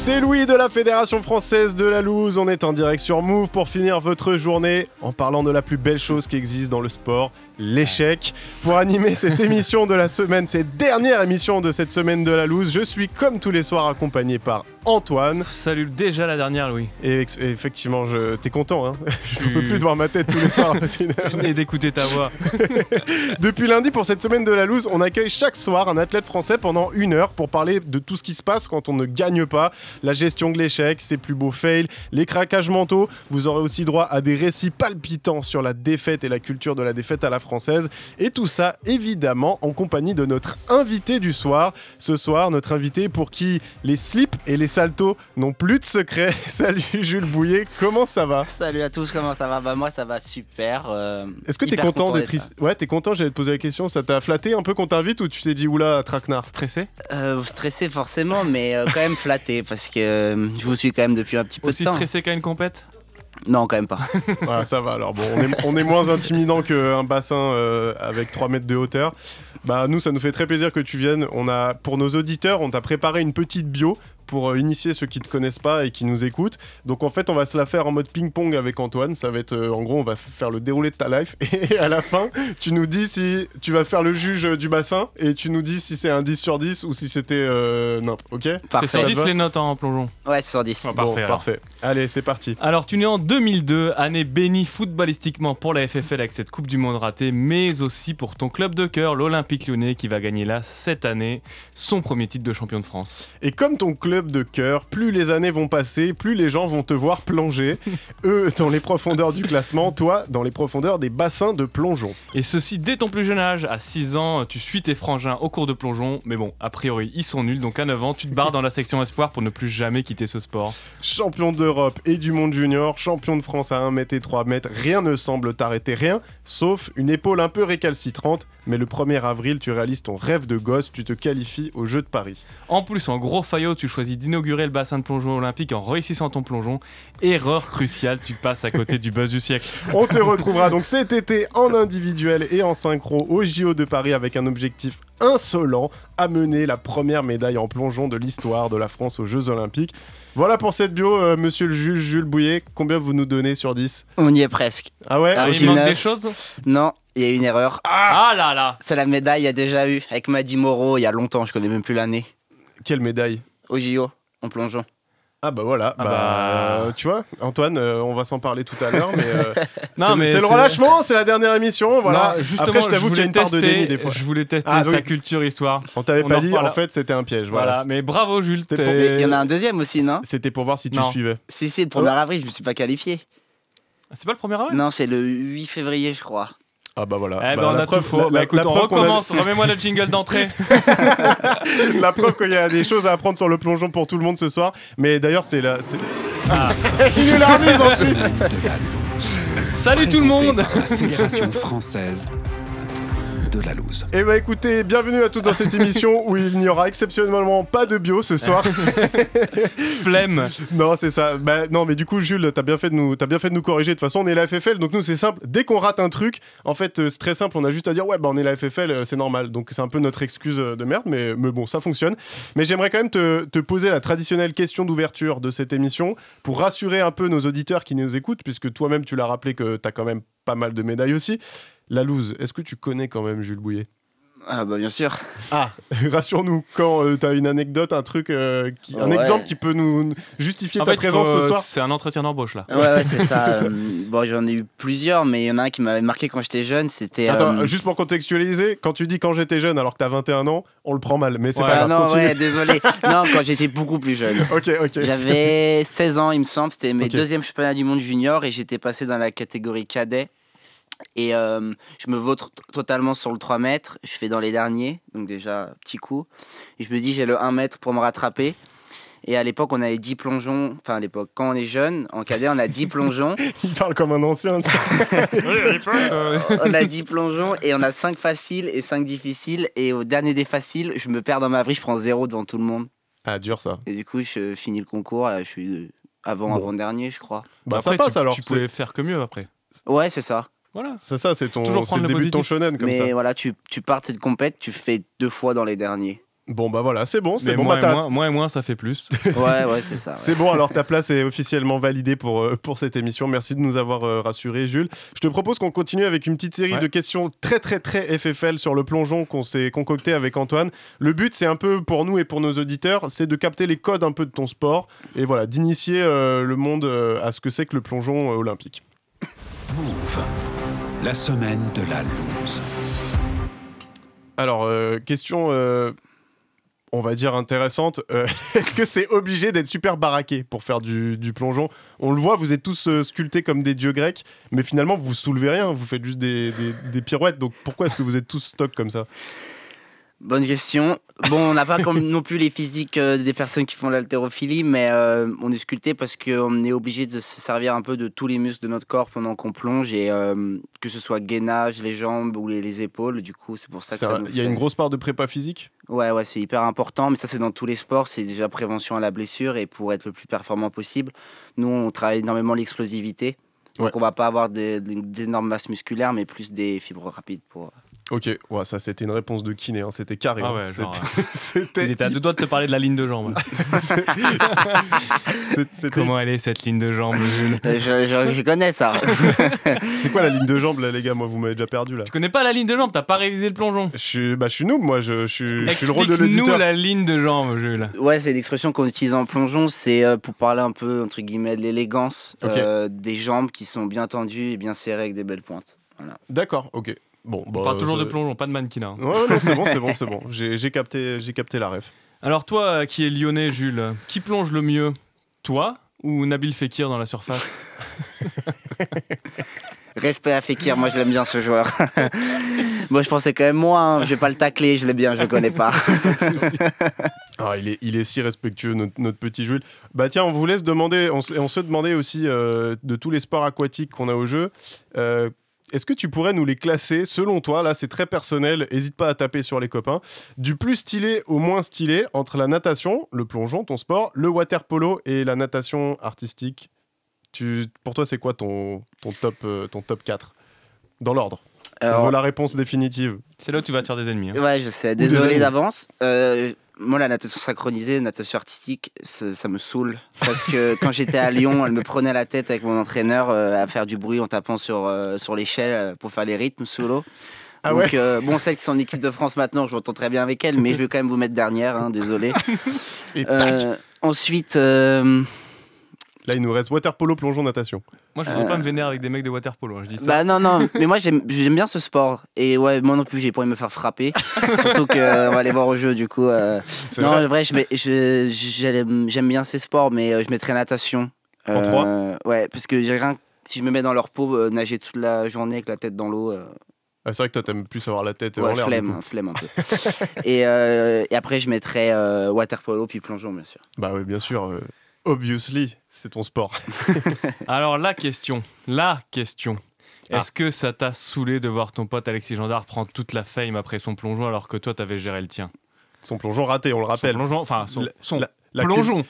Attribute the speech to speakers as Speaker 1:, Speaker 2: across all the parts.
Speaker 1: C'est Louis de la Fédération Française de la Loose. On est en direct sur Move pour finir votre journée en parlant de la plus belle chose qui existe dans le sport, l'échec. Pour animer cette émission de la semaine, cette dernière émission de cette semaine de la Loose, je suis comme tous les soirs accompagné par Antoine.
Speaker 2: Salut, déjà la dernière, Louis.
Speaker 1: Et effectivement, t'es content, hein. Je ne peux plus de voir ma tête tous les soirs.
Speaker 2: Et d'écouter ta voix.
Speaker 1: Depuis lundi, pour cette semaine de la Loose, on accueille chaque soir un athlète français pendant 1 heure pour parler de tout ce qui se passe quand on ne gagne pas, la gestion de l'échec, ses plus beaux fails, les craquages mentaux. Vous aurez aussi droit à des récits palpitants sur la défaite et la culture de la défaite à la française. Et tout ça, évidemment, en compagnie de notre invité du soir. Ce soir, notre invité pour qui les slips et les saltos n'ont plus de secret. Salut Jules Bouillet, comment ça va?
Speaker 3: Salut à tous, comment ça va? Bah moi ça va super.
Speaker 1: Est-ce que t'es content d'être ici? Ouais, t'es content, j'allais te poser la question. Ça t'a flatté un peu qu'on t'invite ou tu t'es dit oula, traquenard?
Speaker 2: Stressé?
Speaker 3: Stressé forcément, mais quand même flatté parce que je vous suis quand même depuis un petit peu
Speaker 2: Aussi
Speaker 3: de temps.
Speaker 2: stressé qu'à une compète?
Speaker 3: Non, quand même pas.
Speaker 1: Ouais, ça va alors. Bon, on est moins intimidant qu'un bassin avec 3 mètres de hauteur. Bah nous, ça nous fait très plaisir que tu viennes. Pour nos auditeurs, on t'a préparé une petite bio pour initier ceux qui ne te connaissent pas et qui nous écoutent. Donc en fait, on va se la faire en mode ping-pong avec Antoine. Ça va être, en gros, on va faire le déroulé de ta life. Et à la fin, tu nous dis si tu vas faire le juge du bassin et tu nous dis si c'est un 10 sur 10 ou si c'était nimp, ok?
Speaker 3: Parfait.
Speaker 2: C'est sur 10 les notes en plongeon.
Speaker 3: Ouais, c'est sur 10.
Speaker 2: Ah,
Speaker 1: Bon,
Speaker 2: parfait.
Speaker 1: parfait. Allez, c'est parti.
Speaker 2: Alors, tu nais en 2002, année bénie footballistiquement pour la FFL avec cette Coupe du Monde ratée, mais aussi pour ton club de cœur, l'Olympique Lyonnais, qui va gagner là, cette année, son premier titre de champion de France.
Speaker 1: Et comme ton club de cœur, plus les années vont passer, plus les gens vont te voir plonger. Eux dans les profondeurs du classement, toi dans les profondeurs des bassins de plongeon.
Speaker 2: Et ceci dès ton plus jeune âge. À 6 ans, tu suis tes frangins au cours de plongeon, mais bon, a priori, ils sont nuls, donc à 9 ans, tu te barres dans la section espoir pour ne plus jamais quitter ce sport.
Speaker 1: Champion d'Europe et du monde junior, champion de France à 1 mètre et 3 mètres, rien ne semble t'arrêter, rien, sauf une épaule un peu récalcitrante. Mais le 1er avril, tu réalises ton rêve de gosse, tu te qualifies aux Jeux de Paris.
Speaker 2: En plus, en gros faillot, tu choisis d'inaugurer le bassin de plongeon olympique en réussissant ton plongeon. Erreur cruciale, tu passes à côté du buzz du siècle.
Speaker 1: On te retrouvera donc cet été en individuel et en synchro au JO de Paris avec un objectif insolent, amener la première médaille en plongeon de l'histoire de la France aux Jeux Olympiques. Voilà pour cette bio, monsieur le juge Jules Bouillet. Combien vous nous donnez sur 10?
Speaker 3: On y est presque.
Speaker 1: Ah ouais?
Speaker 3: Ah,
Speaker 2: Il manque
Speaker 3: 9.
Speaker 2: des choses?
Speaker 3: Non, il y a une erreur.
Speaker 2: Ah là là!
Speaker 3: C'est la médaille, il y a déjà eu avec Madi Moreau il y a longtemps, je connais même plus l'année.
Speaker 1: Quelle médaille?
Speaker 3: Au JO, en plongeon.
Speaker 1: Ah bah voilà, tu vois, Antoine, on va s'en parler tout à l'heure, mais,
Speaker 2: Non, mais
Speaker 1: c'est le relâchement, c'est la dernière émission, voilà.
Speaker 2: Non, justement,
Speaker 1: après je t'avoue qu'il y a une part de déni des fois.
Speaker 2: Je voulais tester
Speaker 1: Ah,
Speaker 2: sa
Speaker 1: oui.
Speaker 2: culture histoire.
Speaker 1: On t'avait
Speaker 2: On
Speaker 1: pas
Speaker 2: en
Speaker 1: dit,
Speaker 2: reparle.
Speaker 1: en fait c'était un piège,
Speaker 2: Voilà,
Speaker 1: voilà.
Speaker 2: mais bravo Jules.
Speaker 1: C'était pour-
Speaker 3: Mais il y en a un deuxième aussi, non?
Speaker 1: C'était pour voir si tu
Speaker 2: Non.
Speaker 1: suivais.
Speaker 3: Si, le 1er avril, je me suis pas qualifié.
Speaker 2: C'est pas le premier avril?
Speaker 3: Non, c'est le 8 février, je crois.
Speaker 1: Ah bah voilà.
Speaker 2: Eh ben
Speaker 1: Bah,
Speaker 2: on
Speaker 1: la
Speaker 2: a
Speaker 1: preuve-
Speaker 2: tout faux.
Speaker 1: la-
Speaker 2: Bah écoute,
Speaker 1: la
Speaker 2: on
Speaker 1: preuve qu'on a-
Speaker 2: recommence. Remets-moi le jingle d'entrée.
Speaker 1: La preuve qu'il y a des choses à apprendre sur le plongeon pour tout le monde ce soir. Mais d'ailleurs c'est la... Il nous l'a remise en Suisse.
Speaker 4: De la loose.
Speaker 2: Salut tout le monde.
Speaker 4: Présenté par la Fédération Française de la Loose.
Speaker 1: Eh bah écoutez, bienvenue à tous dans cette émission où il n'y aura exceptionnellement pas de bio ce soir.
Speaker 2: Flemme.
Speaker 1: Non, c'est ça. Bah, non, mais du coup, Jules, t'as bien fait de nous corriger. De toute façon, on est la FFL, donc nous, c'est simple. Dès qu'on rate un truc, en fait, c'est très simple. On a juste à dire, ouais, bah, on est la FFL, c'est normal. Donc, c'est un peu notre excuse de merde, mais bon, ça fonctionne. Mais j'aimerais quand même te poser la traditionnelle question d'ouverture de cette émission pour rassurer un peu nos auditeurs qui nous écoutent, puisque toi-même, tu l'as rappelé que t'as quand même pas mal de médailles aussi. La loose, est-ce que tu connais quand même Jules Bouillet?
Speaker 3: Ah bah bien sûr.
Speaker 1: Ah, rassure-nous, quand t'as une anecdote, un truc, un
Speaker 3: Ouais.
Speaker 1: exemple qui peut nous justifier
Speaker 2: En
Speaker 1: ta
Speaker 2: fait,
Speaker 1: présence ce soir.
Speaker 2: c'est un entretien d'embauche là.
Speaker 3: Ouais, c'est ça. Bon, j'en ai eu plusieurs, mais il y en a un qui m'avait marqué quand j'étais jeune, c'était...
Speaker 1: Attends, juste pour contextualiser, quand tu dis quand j'étais jeune alors que t'as 21 ans, on le prend mal, mais c'est
Speaker 2: Ouais.
Speaker 1: pas
Speaker 3: Ah
Speaker 1: grave.
Speaker 3: non,
Speaker 1: continue.
Speaker 3: ouais, désolé. Non, quand j'étais beaucoup plus jeune.
Speaker 1: Ok.
Speaker 3: J'avais 16 ans, il me semble, c'était mes
Speaker 1: Ok.
Speaker 3: deuxièmes championnats du monde junior et j'étais passé dans la catégorie cadet. Et je me vautre totalement sur le 3 mètres, je fais dans les derniers, donc déjà, petit coup. Et je me dis, j'ai le 1 mètre pour me rattraper. Et à l'époque, on avait 10 plongeons, enfin à l'époque, quand on est jeune, en cadet, on a 10 plongeons.
Speaker 1: Il parle comme un ancien.
Speaker 3: On a 10 plongeons et on a 5 faciles et 5 difficiles. Et au dernier des faciles, je me perds dans ma vrille, je prends 0 devant tout le monde.
Speaker 1: Ah, dur ça.
Speaker 3: Et du coup, je finis le concours, je suis
Speaker 1: Bon.
Speaker 3: avant-dernier, je crois.
Speaker 1: Bah,
Speaker 2: Après,
Speaker 1: ça passe alors.
Speaker 2: Tu pouvais faire que mieux après.
Speaker 3: Ouais, c'est ça.
Speaker 2: Voilà.
Speaker 1: C'est ça, c'est
Speaker 2: Toujours
Speaker 1: c'est
Speaker 2: prendre
Speaker 1: le
Speaker 2: le
Speaker 1: début de ton
Speaker 2: positif.
Speaker 1: shonen comme
Speaker 3: Mais
Speaker 1: ça.
Speaker 3: voilà, tu pars de cette compète, tu fais 2 fois dans les derniers.
Speaker 1: Bon bah voilà, c'est bon, c'est
Speaker 2: Mais
Speaker 1: bon.
Speaker 2: moins et moins, ça fait plus.
Speaker 3: Ouais, c'est ça. Ouais.
Speaker 1: C'est bon, alors ta place est officiellement validée pour cette émission. Merci de nous avoir rassurés, Jules. Je te propose qu'on continue avec une petite série de questions très FFL sur le plongeon qu'on s'est concocté avec Antoine. Le but, c'est un peu pour nous et pour nos auditeurs, c'est de capter les codes un peu de ton sport et voilà, d'initier le monde à ce que c'est que le plongeon olympique.
Speaker 4: Move, la semaine de la loose.
Speaker 1: Alors, question... on va dire intéressante. Est-ce que c'est obligé d'être super baraqué pour faire du plongeon? On le voit, vous êtes tous sculptés comme des dieux grecs, mais finalement vous soulevez rien, vous faites juste des pirouettes. Donc pourquoi est-ce que vous êtes tous stock comme ça?
Speaker 3: Bonne question. Bon, on n'a pas comme non plus les physiques des personnes qui font l'haltérophilie, mais on est sculpté parce qu'on est obligé de se servir un peu de tous les muscles de notre corps pendant qu'on plonge, et que ce soit gainage, les jambes ou les épaules. Du coup, c'est pour ça que ça nous
Speaker 1: Il y a une grosse part de prépa physique?
Speaker 3: Ouais, c'est hyper important, mais ça c'est dans tous les sports, c'est déjà prévention à la blessure et pour être le plus performant possible. Nous, on travaille énormément l'explosivité, donc on va pas avoir d'énormes masses musculaires, mais plus des fibres rapides pour...
Speaker 1: Ok, ouais, ça c'était une réponse de kiné, hein. C'était carré.
Speaker 2: Ah ouais,
Speaker 1: c'était...
Speaker 2: Il était à deux doigts de te parler de la ligne de jambe. Comment elle est cette ligne de jambe, Jules?
Speaker 3: Je connais ça.
Speaker 1: C'est quoi la ligne de jambe là, les gars? Moi, vous m'avez déjà perdu là.
Speaker 2: Tu connais pas la ligne de jambe? T'as pas révisé le plongeon?
Speaker 1: Je suis noob, moi. Je suis le rôle de l'auditeur.
Speaker 2: Explique-nous la ligne de jambe, Jules.
Speaker 3: Ouais, c'est l'expression qu'on utilise en plongeon, c'est pour parler un peu entre guillemets de l'élégance des jambes qui sont bien tendues et bien serrées avec des belles pointes. Voilà.
Speaker 1: D'accord, ok. Bon,
Speaker 2: on parle toujours de plongeon, pas de mannequinat.
Speaker 1: Ouais, non, c'est bon. J'ai capté la ref.
Speaker 2: Alors toi, qui es lyonnais, Jules, qui plonge le mieux? Toi ou Nabil Fekir dans la surface?
Speaker 3: Respect à Fekir, moi je l'aime bien ce joueur. Moi je pensais quand même moi, hein. Je vais pas le tacler, je l'aime bien, je le connais pas.
Speaker 1: Ah, il est si respectueux, notre petit Jules. Bah tiens, on vous laisse demander, on se demandait aussi de tous les sports aquatiques qu'on a au jeu. Est-ce que tu pourrais nous les classer, selon toi, là c'est très personnel, n'hésite pas à taper sur les copains, du plus stylé au moins stylé entre la natation, le plongeon, ton sport, le water polo et la natation artistique? Pour toi, c'est quoi ton top 4? Dans l'ordre. On veut la réponse définitive.
Speaker 2: C'est là où tu vas te faire des ennemis. Hein.
Speaker 3: Ouais, je sais, désolé d'avance. Moi, la natation synchronisée, la natation artistique, ça me saoule. Parce que quand j'étais à Lyon, elle me prenait la tête avec mon entraîneur à faire du bruit en tapant sur l'échelle pour faire les rythmes sous l'eau.
Speaker 1: Ah
Speaker 3: donc,
Speaker 1: ouais.
Speaker 3: bon, c'est que c'est en équipe de France maintenant, je m'entends très bien avec elle, mais je vais quand même vous mettre dernière, hein, désolé.
Speaker 1: Et tac.
Speaker 3: Ensuite...
Speaker 1: Là, il nous reste water polo, plongeon, natation.
Speaker 2: Moi, je voudrais pas me vénérer avec des mecs de water polo, hein, je dis ça.
Speaker 3: Bah non, mais moi j'aime bien ce sport. Et ouais, moi non plus, j'ai pas envie de me faire frapper. Surtout qu'on va aller voir au jeu, du coup. Non, en vrai, j'aime bien ces sports, mais je mettrais natation.
Speaker 1: En 3
Speaker 3: Ouais, parce que j'ai rien. Si je me mets dans leur peau, nager toute la journée avec la tête dans l'eau.
Speaker 1: Ah, c'est vrai que toi, t'aimes plus avoir la tête en l'air.
Speaker 3: Flemme un peu. et après, je mettrais water polo puis plongeon, bien sûr.
Speaker 1: Bah oui, bien sûr. Obviously, c'est ton sport.
Speaker 2: Alors, la question. Est-ce que ça t'a saoulé de voir ton pote Alexis Gendard prendre toute la fame après son plongeon alors que toi, t'avais géré le tien?
Speaker 1: Son plongeon raté, on le rappelle.
Speaker 2: Son plongeon.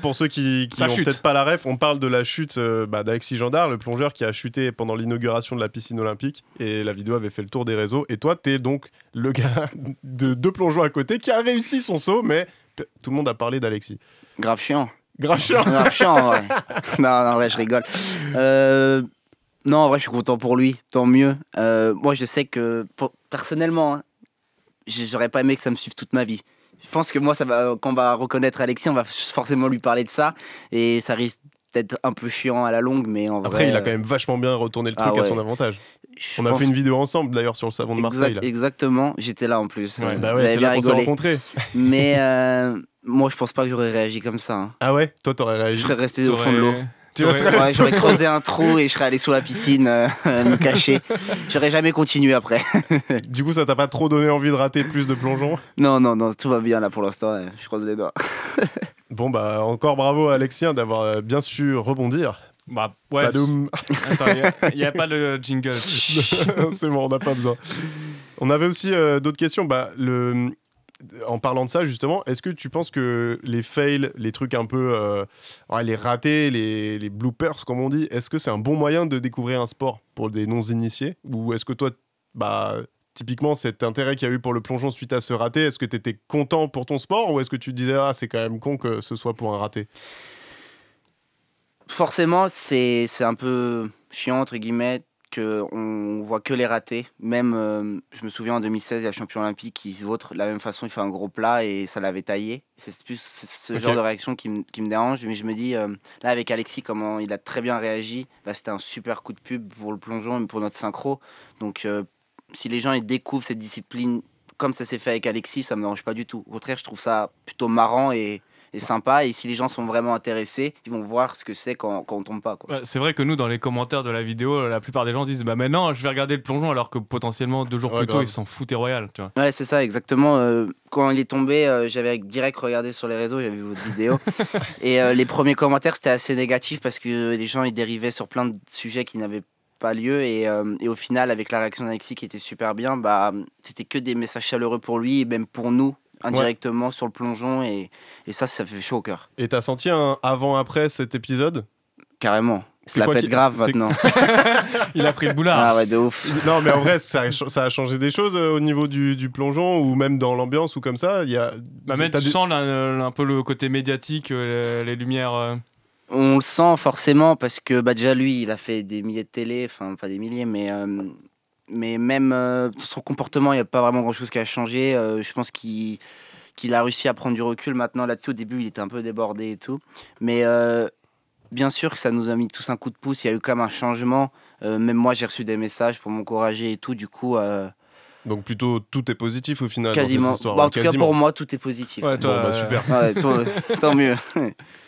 Speaker 1: Pour ceux qui n'ont peut-être pas la ref, on parle de la chute d'Alexis Gendard, le plongeur qui a chuté pendant l'inauguration de la piscine olympique, et la vidéo avait fait le tour des réseaux. Et toi, t'es donc le gars de deux plongeons à côté qui a réussi son saut, mais tout le monde a parlé d'Alexis.
Speaker 3: Grave chiant.
Speaker 1: Grave chiant,
Speaker 3: ouais. Non, en vrai, je rigole. Non, en vrai, je suis content pour lui, tant mieux. Moi, je sais que, personnellement, hein, j'aurais pas aimé que ça me suive toute ma vie. Je pense que moi, quand on va reconnaître Alexis, on va forcément lui parler de ça, et ça risque d'être un peu chiant à la longue, mais en vrai...
Speaker 1: Après, il a quand même vachement bien retourné le truc à son avantage. On a fait une vidéo ensemble, d'ailleurs, sur le savon de Marseille. Là.
Speaker 3: Exactement, j'étais là en plus.
Speaker 1: Ouais, c'est là qu'on s'est rencontrés.
Speaker 3: Mais... moi, je pense pas que j'aurais réagi comme ça. Hein.
Speaker 1: Ah ouais? Toi, t'aurais réagi?
Speaker 3: Je serais resté au fond de l'eau.
Speaker 1: Ouais,
Speaker 3: j'aurais creusé un trou et je serais allé sous la piscine me cacher. J'aurais jamais continué après.
Speaker 1: Du coup, ça t'a pas trop donné envie de rater plus de plongeons?
Speaker 3: Non, tout va bien là pour l'instant. Je croise les doigts.
Speaker 1: Bon, bah, encore bravo à Alexis d'avoir bien su rebondir.
Speaker 2: Bah, ouais.
Speaker 1: Badoum.
Speaker 2: Attends, il n'y a pas le jingle.
Speaker 1: C'est bon, on n'a pas besoin. On avait aussi d'autres questions. En parlant de ça, justement, est-ce que tu penses que les fails, les trucs un peu... les ratés, les bloopers, comme on dit, est-ce que c'est un bon moyen de découvrir un sport pour des non-initiés? Ou est-ce que toi, typiquement cet intérêt qu'il y a eu pour le plongeon suite à ce raté, est-ce que tu étais content pour ton sport ou est-ce que tu te disais ah c'est quand même con que ce soit pour un raté?
Speaker 3: Forcément, c'est un peu chiant, entre guillemets, qu'on voit que les ratés. Même, je me souviens en 2016, il y a le champion olympique qui vautre de la même façon, il fait un gros plat et ça l'avait taillé. C'est plus ce genre de réaction qui me dérange. Mais je me dis, là, avec Alexis, comment il a très bien réagi, bah, c'était un super coup de pub pour le plongeon et pour notre synchro. Donc, si les gens ils découvrent cette discipline comme ça s'est fait avec Alexis, ça me dérange pas du tout. Au contraire, je trouve ça plutôt marrant et sympa, et si les gens sont vraiment intéressés, ils vont voir ce que c'est quand on tombe pas, quoi.
Speaker 2: Ouais, c'est vrai que nous, dans les commentaires de la vidéo, la plupart des gens disent bah maintenant je vais regarder le plongeon, alors que potentiellement 2 jours plus tôt ils s'en foutaient royal, tu vois.
Speaker 3: Ouais, c'est ça, exactement. Quand il est tombé, j'avais direct regardé sur les réseaux, j'avais vu votre vidéo et les premiers commentaires c'était assez négatif parce que les gens ils dérivaient sur plein de sujets qui n'avaient pas lieu, et au final avec la réaction d'Alexis qui était super bien, bah c'était que des messages chaleureux pour lui et même pour nous indirectement sur le plongeon, et ça fait chaud au cœur.
Speaker 1: Et t'as senti un avant-après cet épisode?
Speaker 3: Carrément. C'est la pète grave maintenant.
Speaker 2: Il a pris le boulard.
Speaker 3: Ah ouais, de ouf.
Speaker 1: Non, mais en vrai, ça a changé des choses au niveau du plongeon ou même dans l'ambiance ou comme ça.
Speaker 2: Mais tu sens un peu le côté médiatique, les lumières.
Speaker 3: On le sent forcément parce que déjà lui, il a fait des milliers de télé, enfin pas des milliers, mais même son comportement, il n'y a pas vraiment grand-chose qui a changé. Je pense qu'il a réussi à prendre du recul maintenant là-dessus. Au début, il était un peu débordé et tout. Mais bien sûr que ça nous a mis tous un coup de pouce. Il y a eu quand même un changement. Même moi, j'ai reçu des messages pour m'encourager et tout. Du coup...
Speaker 1: Donc plutôt tout est positif au final
Speaker 3: quasiment.
Speaker 1: Dans cette histoire.
Speaker 3: Bah, en tout cas pour moi tout est positif.
Speaker 2: Ouais, toi,
Speaker 1: bon, super.
Speaker 3: Ouais, tant mieux.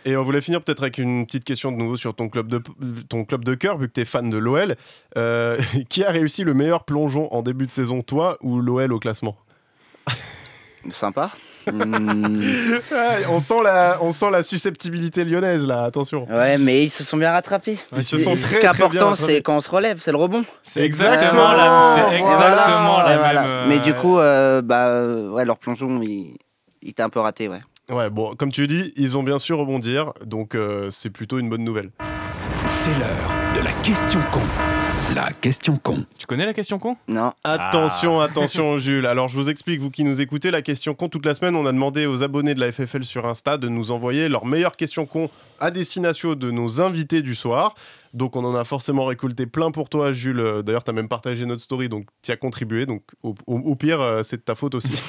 Speaker 1: Et on voulait finir peut-être avec une petite question de nouveau sur ton club de cœur, vu que tu es fan de l'OL. Qui a réussi le meilleur plongeon en début de saison, toi ou l'OL au classement?
Speaker 3: Sympa.
Speaker 1: Ouais, on sent la susceptibilité lyonnaise là, attention.
Speaker 3: Ouais, mais ils se sont bien rattrapés.
Speaker 1: Ce qui
Speaker 3: est important, c'est quand on se relève, c'est le rebond.
Speaker 2: C'est exactement la
Speaker 3: voilà.
Speaker 2: même.
Speaker 3: Mais du coup, ouais, leur plongeon, il était un peu raté, ouais.
Speaker 1: Ouais, bon, comme tu dis, ils ont bien su rebondir, donc c'est plutôt une bonne nouvelle.
Speaker 4: C'est l'heure de la question con. La question con.
Speaker 2: Tu connais la question con?
Speaker 3: Non.
Speaker 1: Attention Jules. Alors je vous explique, vous qui nous écoutez, la question con, toute la semaine, on a demandé aux abonnés de la FFL sur Insta de nous envoyer leurs meilleures questions con à destination de nos invités du soir. Donc on en a forcément récolté plein pour toi Jules. D'ailleurs tu as même partagé notre story, donc tu as contribué. Donc au pire, c'est de ta faute aussi.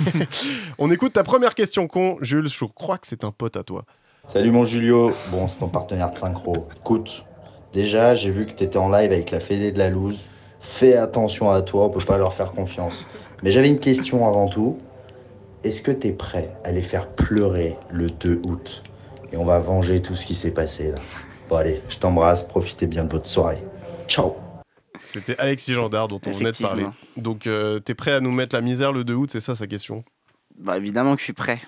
Speaker 1: On écoute ta première question con. Jules, je crois que c'est un pote à toi.
Speaker 5: Salut mon Julio. Bon, c'est ton partenaire de synchro. Écoute, déjà j'ai vu que tu étais en live avec la Fédé de la Loose. Fais attention à toi, on peut pas leur faire confiance. Mais j'avais une question avant tout. Est-ce que tu es prêt à les faire pleurer le 2 août? Et on va venger tout ce qui s'est passé là. Bon allez, je t'embrasse, profitez bien de votre soirée. Ciao.
Speaker 1: C'était Alexis Gendard dont on venait de parler. Donc t'es prêt à nous mettre la misère le 2 août, c'est ça sa question?
Speaker 3: Bah évidemment que je suis prêt.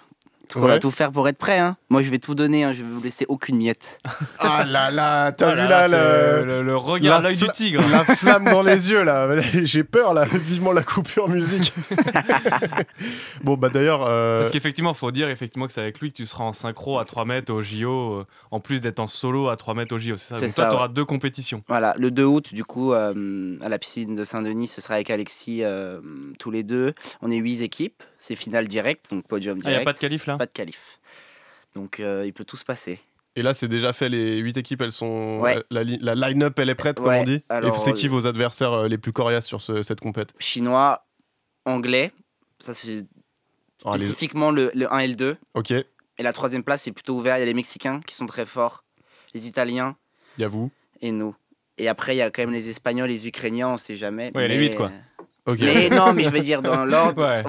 Speaker 3: On va tout faire pour être prêt, hein. Moi je vais tout donner, hein. Je vais vous laisser aucune miette.
Speaker 1: Ah là là, t'as vu
Speaker 2: là,
Speaker 1: là
Speaker 2: le regard, l'œil du tigre.
Speaker 1: La flamme dans les yeux là, j'ai peur là, vivement la coupure musique. Bon bah d'ailleurs...
Speaker 2: Parce qu'effectivement, faut dire effectivement que c'est avec lui que tu seras en synchro à 3 mètres au JO, en plus d'être en solo à 3 mètres au JO, c'est ça? Donc toi, tu auras 2 compétitions.
Speaker 3: Voilà, le 2 août, du coup, à la piscine de Saint-Denis, ce sera avec Alexis, tous les deux. On est 8 équipes, c'est finale directe, donc podium direct.
Speaker 2: Il n'y a pas de qualif là?
Speaker 3: Pas de qualif. Donc il peut tout se passer.
Speaker 1: Et là, c'est déjà fait, les 8 équipes, elles sont...
Speaker 3: Ouais.
Speaker 1: La line-up, elle est prête, comme on dit.
Speaker 3: Alors,
Speaker 1: et c'est qui vos adversaires les plus coriaces sur cette compète?
Speaker 3: Chinois, anglais, ça c'est spécifiquement le 1 et le 2.
Speaker 1: Ok.
Speaker 3: Et la 3e place, c'est plutôt ouvert. Il y a les Mexicains qui sont très forts, les Italiens.
Speaker 1: Il y a vous.
Speaker 3: Et nous. Et après, il y a quand même les Espagnols, les Ukrainiens, on sait jamais.
Speaker 2: Ouais, les 8 quoi.
Speaker 1: Ok.
Speaker 3: Mais non, mais je veux dire, dans l'ordre,
Speaker 2: Ouais.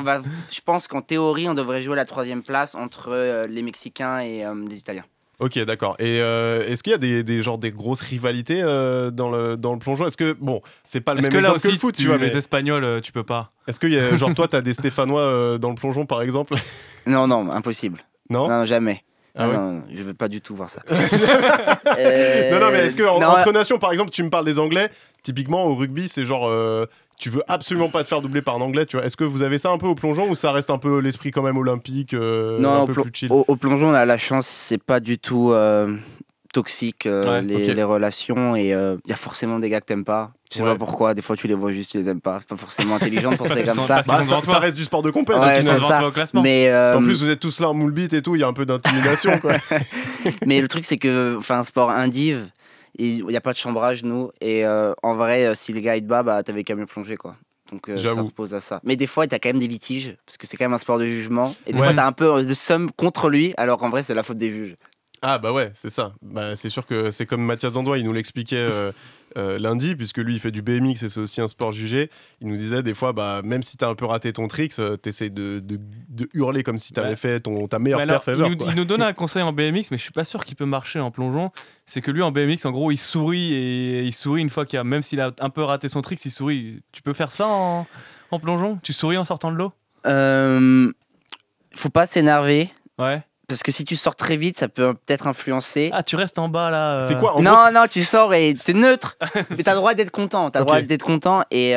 Speaker 3: je pense qu'en théorie, on devrait jouer la 3e place entre les Mexicains et les Italiens.
Speaker 1: Ok, d'accord. Et est-ce qu'il y a des grosses rivalités dans le plongeon? Est-ce que, bon, c'est pas le même exemple que le foot, tu vois,
Speaker 2: les
Speaker 1: mais
Speaker 2: Espagnols, tu peux pas.
Speaker 1: est-ce que, y a, genre, toi, t'as des Stéphanois dans le plongeon, par exemple?
Speaker 3: Non, impossible.
Speaker 1: Non.
Speaker 3: Non, jamais.
Speaker 1: Ah ouais.
Speaker 3: Non, je veux pas du tout voir ça.
Speaker 1: Non, mais est-ce que entre nations, par exemple, tu me parles des Anglais, typiquement au rugby, c'est genre, tu veux absolument pas te faire doubler par un Anglais, tu vois. Est-ce que vous avez ça un peu au plongeon ou ça reste un peu l'esprit quand même olympique,
Speaker 3: non,
Speaker 1: un peu plus chill?
Speaker 3: au plongeon, on a la chance, c'est pas du tout toxique,
Speaker 2: Ouais,
Speaker 3: les relations, et il y a forcément des gars que t'aimes pas. Tu sais
Speaker 1: Ouais.
Speaker 3: pas pourquoi, des fois tu les vois juste, tu les aimes pas. C'est pas forcément intelligent de penser comme
Speaker 2: sont
Speaker 3: ça.
Speaker 2: parce qu'ils
Speaker 1: Bah,
Speaker 2: sont devant
Speaker 1: ça
Speaker 2: toi.
Speaker 1: reste du sport de compète.
Speaker 3: Ouais,
Speaker 1: au
Speaker 2: Ils sont
Speaker 1: final.
Speaker 3: c'est
Speaker 2: devant
Speaker 3: ça.
Speaker 2: toi au classement.
Speaker 3: Mais,
Speaker 1: En plus, vous êtes tous là en moule bite et tout, il y a un peu d'intimidation, quoi.
Speaker 3: mais le truc, c'est que, enfin, un sport indiv, il n'y a pas de chambrage, nous. Et en vrai, si les gars ils te battent, bah, t'avais qu'à mieux plonger, quoi. Donc ça
Speaker 1: J'avoue.
Speaker 3: repose à ça. Mais des fois, t'as quand même des litiges, parce que c'est quand même un sport de jugement. Et des
Speaker 1: Ouais.
Speaker 3: fois, t'as un peu de somme contre lui, alors qu'en vrai, c'est la faute des juges.
Speaker 1: Ah bah ouais, c'est ça. Bah, c'est sûr que c'est comme Mathias Dandois, il nous l'expliquait lundi, puisque lui il fait du BMX et c'est aussi un sport jugé. Il nous disait des fois, bah, même si t'as un peu raté ton trick, t'essayes de hurler comme si t'avais
Speaker 2: Ouais.
Speaker 1: fait ta meilleure
Speaker 2: Mais alors,
Speaker 1: perf ever,
Speaker 2: il
Speaker 1: quoi.
Speaker 2: nous donnait un conseil en BMX, mais je suis pas sûr qu'il peut marcher en plongeon. C'est que lui en BMX, en gros, il sourit et il sourit une fois qu'il a, même s'il a un peu raté son trick, il sourit. Tu peux faire ça en plongeon? Tu souris en sortant de l'eau?
Speaker 3: Faut pas s'énerver,
Speaker 2: Ouais.
Speaker 3: parce que si tu sors très vite, ça peut peut-être influencer.
Speaker 2: Ah, tu restes en bas là.
Speaker 1: C'est quoi en
Speaker 3: Non,
Speaker 1: gros,
Speaker 3: non, tu sors et c'est neutre. Mais t'as le droit d'être content. T'as le droit
Speaker 1: Ok.
Speaker 3: d'être content. Et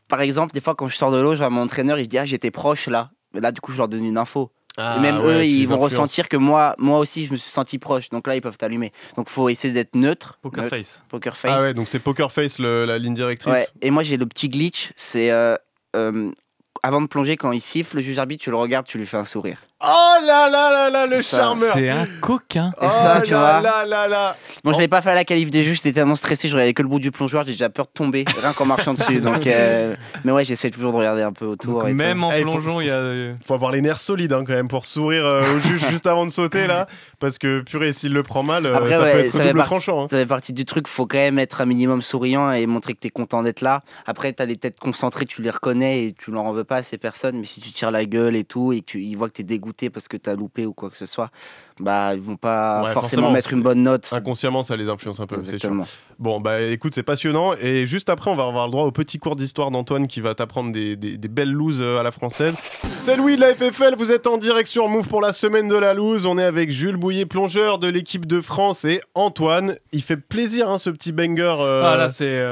Speaker 3: par exemple, des fois, quand je sors de l'eau, je vois mon entraîneur, il dit ah, j'étais proche là. Mais là, du coup, je leur donne une info.
Speaker 1: Ah,
Speaker 3: Et même
Speaker 1: ouais,
Speaker 3: eux,
Speaker 1: tu
Speaker 3: ils
Speaker 1: les
Speaker 3: vont
Speaker 1: influences.
Speaker 3: ressentir que moi aussi, je me suis senti proche. Donc là, ils peuvent t'allumer. Donc faut essayer d'être neutre.
Speaker 2: Poker
Speaker 3: Neutre,
Speaker 2: face.
Speaker 3: poker face.
Speaker 1: Ah ouais, donc c'est Poker Face la ligne directrice.
Speaker 3: Ouais. Et moi, j'ai le petit glitch. C'est avant de plonger, quand il siffle, le juge arbitre, tu le regardes, tu lui fais un sourire.
Speaker 1: Oh là là là là, le
Speaker 3: Ça,
Speaker 1: charmeur.
Speaker 2: C'est un coquin.
Speaker 3: Et ça,
Speaker 1: Oh
Speaker 3: tu
Speaker 1: là
Speaker 3: vois.
Speaker 1: là là là.
Speaker 3: Bon, je l'avais pas fait à la qualif des juges, j'étais tellement stressé, je regardais que le bout du plongeoir, j'ai déjà peur de tomber, rien qu'en marchant dessus. Donc, mais ouais, j'essaie toujours de regarder un peu autour.
Speaker 2: Donc,
Speaker 3: et tout.
Speaker 2: même en
Speaker 1: Eh,
Speaker 2: plongeon, il y a.
Speaker 1: Faut avoir les nerfs solides hein, quand même pour sourire au juge juste avant de sauter là, parce que purée, s'il le prend mal,
Speaker 3: Après,
Speaker 1: ça peut
Speaker 3: ouais,
Speaker 1: être
Speaker 3: ça fait
Speaker 1: double
Speaker 3: partie-
Speaker 1: tranchant. Hein.
Speaker 3: Ça fait partie du truc, faut quand même être un minimum souriant et montrer que t'es content d'être là. Après, t'as des têtes concentrées, tu les reconnais et tu leur en veux pas à ces personnes, mais si tu tires la gueule et tout, et qu'ils voient que t'es dégoûté parce que t'as loupé ou quoi que ce soit, bah ils vont pas
Speaker 1: Ouais,
Speaker 3: forcément
Speaker 1: forcément,
Speaker 3: mettre une bonne note.
Speaker 1: Inconsciemment, ça les influence un peu, c'est sûr.
Speaker 3: Exactement.
Speaker 1: Bon, bah écoute, c'est passionnant. Et juste après, on va avoir le droit au petit cours d'histoire d'Antoine qui va t'apprendre des belles looses à la française. C'est Louis de la FFL, vous êtes en direct sur Move pour la semaine de la loose. On est avec Jules Bouillet, plongeur de l'équipe de France, et Antoine. Il fait plaisir, hein, ce petit banger.
Speaker 2: Ah là, c'est.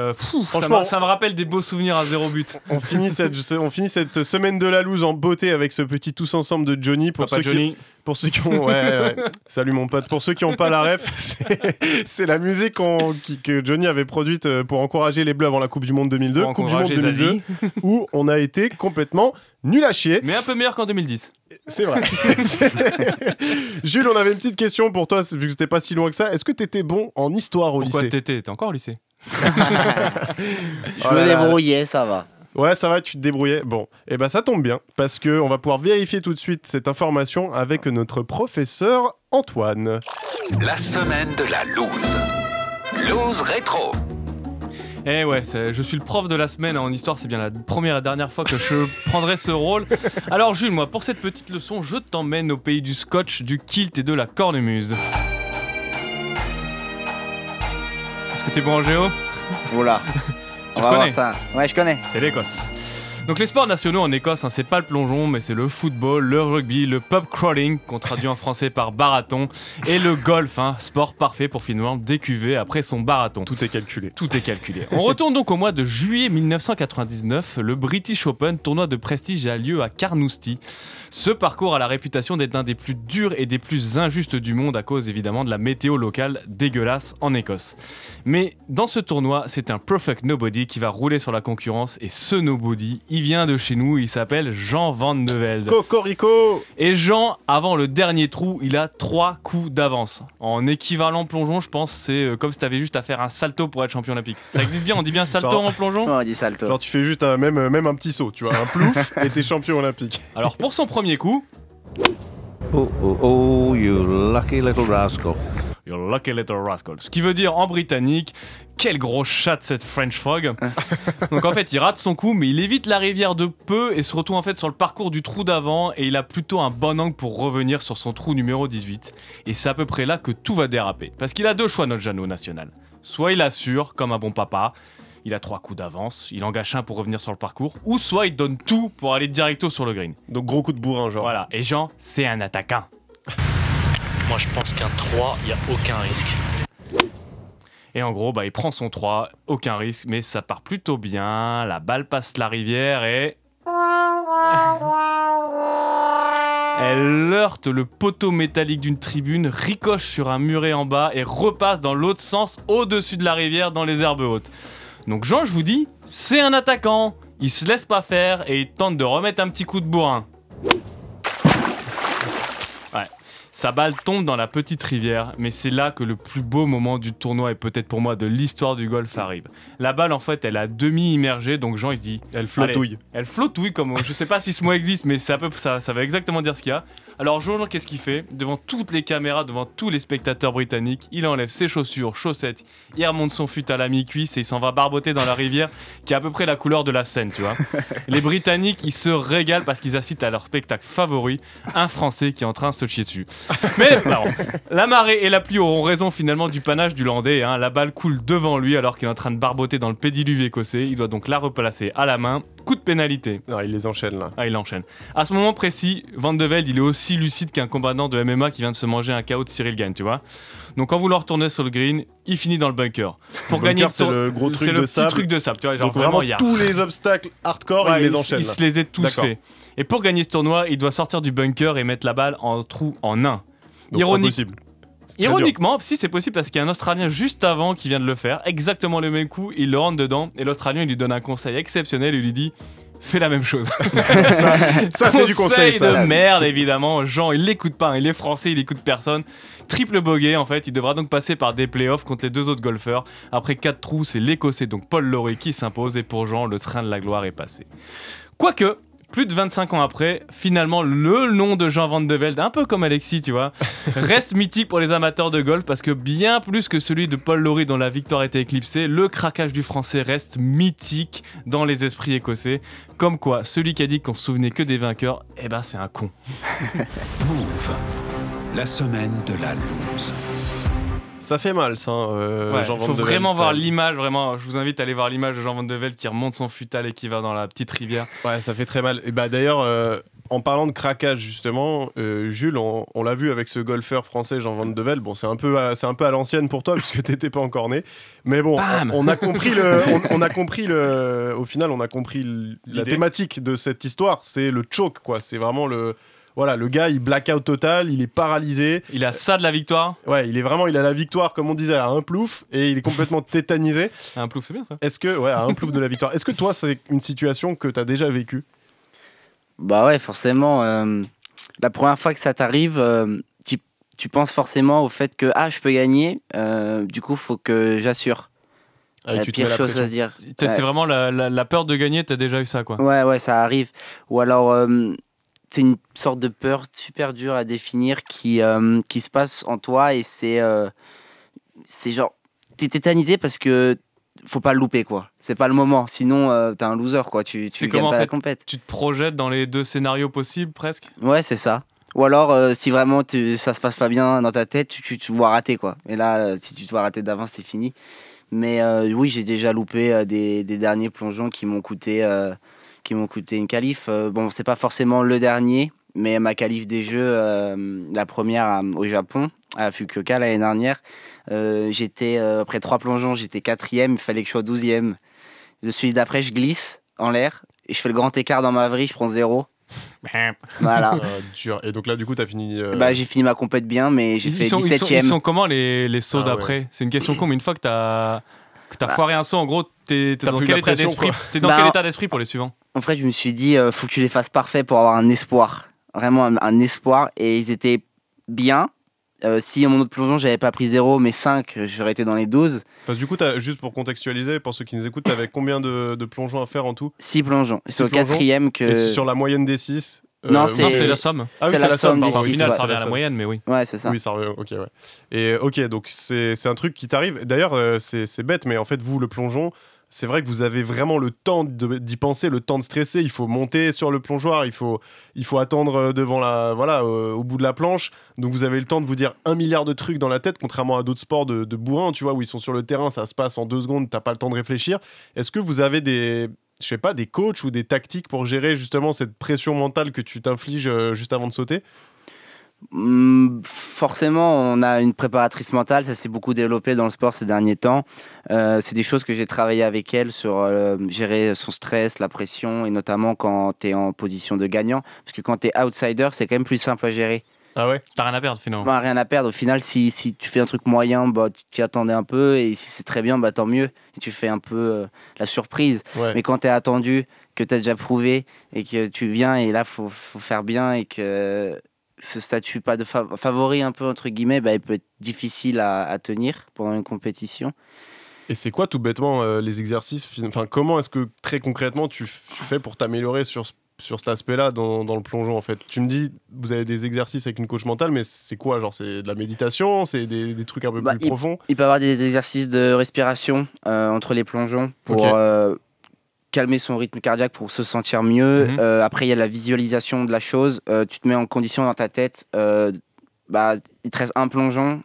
Speaker 1: franchement,
Speaker 2: ça me rappelle des beaux souvenirs à 0 but.
Speaker 1: on finit cette semaine de la loose en beauté avec ce petit tous ensemble de Johnny.
Speaker 2: Papa Johnny.
Speaker 1: Pour ceux qui ont, ouais. Salut mon pote. Pour ceux qui n'ont pas la ref, c'est la musique que Johnny avait produite pour encourager les Bleus avant la Coupe du Monde 2002,
Speaker 2: Pour
Speaker 1: Coupe du Monde
Speaker 2: encourager
Speaker 1: 2002,
Speaker 2: Zazie.
Speaker 1: où on a été complètement nul à chier.
Speaker 2: Mais un peu meilleur qu'en 2010.
Speaker 1: C'est vrai. Jules, on avait une petite question pour toi, vu que c'était pas si loin que ça. Est-ce que t'étais bon en histoire au
Speaker 2: Pourquoi
Speaker 1: lycée?
Speaker 2: t'es encore au lycée?
Speaker 3: Je
Speaker 1: Oh
Speaker 3: me
Speaker 1: là là.
Speaker 3: débrouillais, ça va.
Speaker 1: Ouais, ça va, tu te débrouillais. Bon, et ben ça tombe bien, parce que on va pouvoir vérifier tout de suite cette information avec notre professeur Antoine.
Speaker 4: La semaine de la loose. Loose rétro.
Speaker 2: Eh ouais, je suis le prof de la semaine en histoire, c'est bien la première et dernière fois que je prendrai ce rôle. Alors Jules, moi, pour cette petite leçon, je t'emmène au pays du scotch, du kilt et de la cornemuse. Est-ce que t'es bon en géo?
Speaker 3: Voilà. On
Speaker 2: Tu
Speaker 3: va voir
Speaker 2: connais?
Speaker 3: ça. Ouais, je connais.
Speaker 2: C'est l'Écosse. Donc les sports nationaux en Écosse, hein, c'est pas le plongeon, mais c'est le football, le rugby, le pub crawling, qu'on traduit en français par barathon, et le golf, hein, sport parfait pour finalement décuver après son barathon.
Speaker 1: Tout est calculé.
Speaker 2: Tout est calculé. On retourne donc au mois de juillet 1999. Le British Open, tournoi de prestige, a lieu à Carnoustie. Ce parcours a la réputation d'être l'un des plus durs et des plus injustes du monde à cause évidemment de la météo locale dégueulasse en Écosse. Mais dans ce tournoi, c'est un perfect nobody qui va rouler sur la concurrence, et ce nobody, il vient de chez nous, il s'appelle Jean Van de Velde.
Speaker 1: Cocorico.
Speaker 2: Et Jean, avant le dernier trou, il a 3 coups d'avance. En équivalent plongeon, je pense, c'est comme si t'avais juste à faire un salto pour être champion olympique. Ça existe bien, on dit bien salto
Speaker 1: Genre-
Speaker 2: en plongeon?
Speaker 3: Oh, on dit salto.
Speaker 1: Genre tu fais juste même un petit saut, tu vois, un plouf et t'es champion olympique.
Speaker 2: Alors pour son premier coup,
Speaker 6: Oh, oh, oh, you lucky little rascal.
Speaker 2: You're lucky little rascal. Ce qui veut dire en britannique, quel gros chat cette French frog. Donc en fait, il rate son coup, mais il évite la rivière de peu et se retrouve en fait sur le parcours du trou d'avant, et il a plutôt un bon angle pour revenir sur son trou numéro 18. Et c'est à peu près là que tout va déraper. Parce qu'il a 2 choix, notre Jeannot national. Soit il assure, comme un bon papa, il a 3 coups d'avance, il engage un pour revenir sur le parcours, ou soit il donne tout pour aller directo sur le green.
Speaker 1: Donc gros coup de bourrin, genre.
Speaker 2: Voilà, et Jean, c'est un attaquant.
Speaker 7: Moi, je pense qu'un 3, il n'y a aucun risque.
Speaker 2: Et en gros, bah, il prend son 3, aucun risque, mais ça part plutôt bien. La balle passe la rivière et... Elle heurte le poteau métallique d'une tribune, ricoche sur un muret en bas et repasse dans l'autre sens au-dessus de la rivière dans les herbes hautes. Donc Jean, je vous dis, c'est un attaquant. Il se laisse pas faire et il tente de remettre un petit coup de bourrin. Ouais. Sa balle tombe dans la petite rivière, mais c'est là que le plus beau moment du tournoi et peut-être pour moi de l'histoire du golf arrive. La balle en fait elle a demi-immergée, donc Jean il se dit...
Speaker 1: Elle flottouille.
Speaker 2: Allez, elle flottouille, comme je sais pas si ce mot existe, mais ça va exactement dire ce qu'il y a. Alors Jean, qu'est-ce qu'il fait? Devant toutes les caméras, devant tous les spectateurs britanniques, il enlève ses chaussures, chaussettes, il remonte son fut à la mi-cuisse et il s'en va barboter dans la rivière qui a à peu près la couleur de la Seine, tu vois. Les Britanniques, ils se régalent parce qu'ils assistent à leur spectacle favori, un Français qui est en train de se chier dessus. Mais non, la marée et la pluie auront raison finalement du panache du Landais, hein. La balle coule devant lui alors qu'il est en train de barboter dans le pédiluve écossais, il doit donc la replacer à la main. Coup de pénalité.
Speaker 1: Non, il les enchaîne là.
Speaker 2: Ah, il enchaîne. À ce moment précis, Van de Velde, il est aussi lucide qu'un combattant de MMA qui vient de se manger un KO de Cyril Gane, tu vois. Donc en voulant retourner sur le green, il finit dans le bunker. Pour
Speaker 1: le
Speaker 2: gagner
Speaker 1: bunker, c'est le gros truc
Speaker 2: c'est
Speaker 1: de
Speaker 2: le
Speaker 1: sable.
Speaker 2: petit truc de sable, tu vois. Genre
Speaker 1: Donc vraiment,
Speaker 2: il y a
Speaker 1: tous les obstacles hardcore,
Speaker 2: ouais,
Speaker 1: il les enchaîne.
Speaker 2: Il
Speaker 1: là.
Speaker 2: se les est tous
Speaker 1: D'accord.
Speaker 2: faits. Et pour gagner ce tournoi, il doit sortir du bunker et mettre la balle en trou en un.
Speaker 1: Donc, impossible. Très
Speaker 2: Ironiquement, si c'est possible parce qu'il y a un Australien juste avant qui vient de le faire, exactement le même coup, il le rentre dedans et l'Australien il lui donne un conseil exceptionnel, il lui dit fais la même chose.
Speaker 1: ça c'est du conseil ça.
Speaker 2: de merde évidemment, Jean il l'écoute pas, il est français, il écoute personne. Triple bogey en fait, il devra donc passer par des playoffs contre les deux autres golfeurs. Après 4 trous, c'est l'Écossais donc Paul Lawrie qui s'impose et pour Jean, le train de la gloire est passé. Quoique, plus de 25 ans après, finalement, le nom de Jean Van de Velde, un peu comme Alexis, tu vois, reste mythique pour les amateurs de golf parce que bien plus que celui de Paul Lawrie dont la victoire était éclipsée, le craquage du français reste mythique dans les esprits écossais. Comme quoi, celui qui a dit qu'on se souvenait que des vainqueurs, eh ben c'est un con.
Speaker 4: Move. La semaine de la loose.
Speaker 1: Ça fait mal ça.
Speaker 2: Ouais,
Speaker 1: Jean Van
Speaker 2: faut
Speaker 1: de
Speaker 2: vraiment
Speaker 1: Velde,
Speaker 2: voir
Speaker 1: quand même.
Speaker 2: l'image, vraiment. Je vous invite à aller voir l'image de Jean Van de Velde qui remonte son futal et qui va dans la petite rivière.
Speaker 1: Ouais, ça fait très mal. Et bah d'ailleurs, en parlant de craquage justement, Jules, on l'a vu avec ce golfeur français Jean Van de Velde. Bon, c'est un peu à l'ancienne pour toi puisque t'étais pas encore né. Mais bon, on a compris au final, on a compris la
Speaker 2: L'idée.
Speaker 1: thématique de cette histoire. C'est le choke, quoi. C'est vraiment voilà, le gars, il blackout total, il est paralysé.
Speaker 2: Il a ça de la victoire.
Speaker 1: Ouais, il a la victoire, comme on disait, à un plouf, et il est complètement tétanisé.
Speaker 2: Un plouf, c'est bien ça.
Speaker 1: À un plouf de la victoire. Est-ce que toi, c'est une situation que t'as déjà vécue?
Speaker 3: Bah ouais, forcément. La première fois que ça t'arrive, tu penses forcément au fait que je peux gagner, du coup, faut que j'assure.
Speaker 1: Ah, et
Speaker 3: La
Speaker 1: tu te mets
Speaker 3: pire
Speaker 1: la
Speaker 3: chose
Speaker 1: pression.
Speaker 3: à se dire.
Speaker 2: C'est vraiment la peur de gagner, t'as déjà eu ça quoi.
Speaker 3: Ouais, ça arrive. Ou alors, c'est une sorte de peur super dure à définir qui se passe en toi et c'est genre, t'es tétanisé parce que faut pas le louper quoi. C'est pas le moment, sinon t'es un loser quoi. Tu
Speaker 2: C'est
Speaker 3: gagnes
Speaker 2: comment,
Speaker 3: pas
Speaker 2: en
Speaker 3: la
Speaker 2: fait,
Speaker 3: compète.
Speaker 2: Tu te projettes dans les deux scénarios possibles presque.
Speaker 3: Ouais, c'est ça. Ou alors, si vraiment ça se passe pas bien dans ta tête, tu te vois rater quoi. Et là, si tu te vois rater d'avance, c'est fini. Mais oui, j'ai déjà loupé des derniers plongeons qui m'ont coûté une qualif. Bon, c'est pas forcément le dernier, mais ma qualif des Jeux, la première au Japon, à Fukuoka l'année dernière, j'étais, après 3 plongeons, j'étais 4e, il fallait que je sois 12e. Celui d'après, je glisse en l'air, et je fais le grand écart dans ma vrille, je prends 0. Voilà.
Speaker 1: Dur. Et donc là, du coup, t'as fini.
Speaker 3: J'ai fini ma compète bien, mais j'ai fait 17e.
Speaker 2: Ils sont comment les sauts
Speaker 1: Ah,
Speaker 2: d'après
Speaker 1: ouais.
Speaker 2: C'est une question con, mais une fois que t'as foiré un saut, en gros, t'es
Speaker 1: T'as
Speaker 2: dans
Speaker 1: plus
Speaker 2: quel
Speaker 1: la
Speaker 2: état
Speaker 1: pression,
Speaker 2: d'esprit
Speaker 1: quoi.
Speaker 2: T'es dans quel état d'esprit pour les suivants?
Speaker 3: En fait, je me suis dit, faut que tu les fasses parfaits pour avoir un espoir. Vraiment un espoir. Et ils étaient bien. Si à mon autre plongeon, j'avais pas pris 0, mais 5, j'aurais été dans les 12.
Speaker 1: Parce que du coup, juste pour contextualiser, pour ceux qui nous écoutent, t'avais combien de plongeons à faire en tout?
Speaker 3: 6 plongeons. C'est au
Speaker 1: plongeons.
Speaker 3: 4e que.
Speaker 1: Et sur la moyenne des 6
Speaker 3: Non,
Speaker 2: Non, c'est la somme.
Speaker 1: Ah oui,
Speaker 3: c'est la somme des
Speaker 1: pardon.
Speaker 2: Au
Speaker 3: six,
Speaker 2: final,
Speaker 3: ouais.
Speaker 2: ça revient à la moyenne, mais oui.
Speaker 3: Ouais, c'est ça.
Speaker 1: Oui, ça revient. Ok, ouais. Et ok, donc c'est un truc qui t'arrive. D'ailleurs, c'est bête, mais en fait, vous, le plongeon, c'est vrai que vous avez vraiment le temps d'y penser, le temps de stresser. Il faut monter sur le plongeoir, il faut attendre devant au bout de la planche. Donc vous avez le temps de vous dire 1 milliard de trucs dans la tête, contrairement à d'autres sports de bourrin, tu vois, où ils sont sur le terrain, ça se passe en 2 secondes, t'as pas le temps de réfléchir. Est-ce que vous avez des coachs ou des tactiques pour gérer justement cette pression mentale que tu t'infliges juste avant de sauter?
Speaker 3: Forcément, on a une préparatrice mentale, ça s'est beaucoup développé dans le sport ces derniers temps. C'est des choses que j'ai travaillé avec elle sur gérer son stress, la pression, et notamment quand tu es en position de gagnant. Parce que quand tu es outsider, c'est quand même plus simple à gérer.
Speaker 1: Ah ouais?
Speaker 2: T'as rien à perdre finalement.
Speaker 3: Bah, rien à perdre. Au final, si tu fais un truc moyen, bah, tu t'y attendais un peu, et si c'est très bien, bah, tant mieux. Si tu fais un peu la surprise.
Speaker 1: Ouais.
Speaker 3: Mais quand tu es attendu, que tu as déjà prouvé, et que tu viens, et là, faut faire bien, et que ce statut pas de favori un peu entre guillemets, bah, il peut être difficile à tenir pendant une compétition.
Speaker 1: Et c'est quoi tout bêtement les exercices, enfin comment est-ce que très concrètement tu fais pour t'améliorer sur cet aspect-là dans le plongeon en fait? Tu me dis vous avez des exercices avec une coach mentale, mais c'est quoi, genre c'est de la méditation, c'est des trucs un peu plus profonds?
Speaker 3: Il peut y avoir des exercices de respiration entre les plongeons pour calmer son rythme cardiaque, pour se sentir mieux. Après, il y a la visualisation de la chose. Tu te mets en condition dans ta tête. Bah, il te reste un plongeon.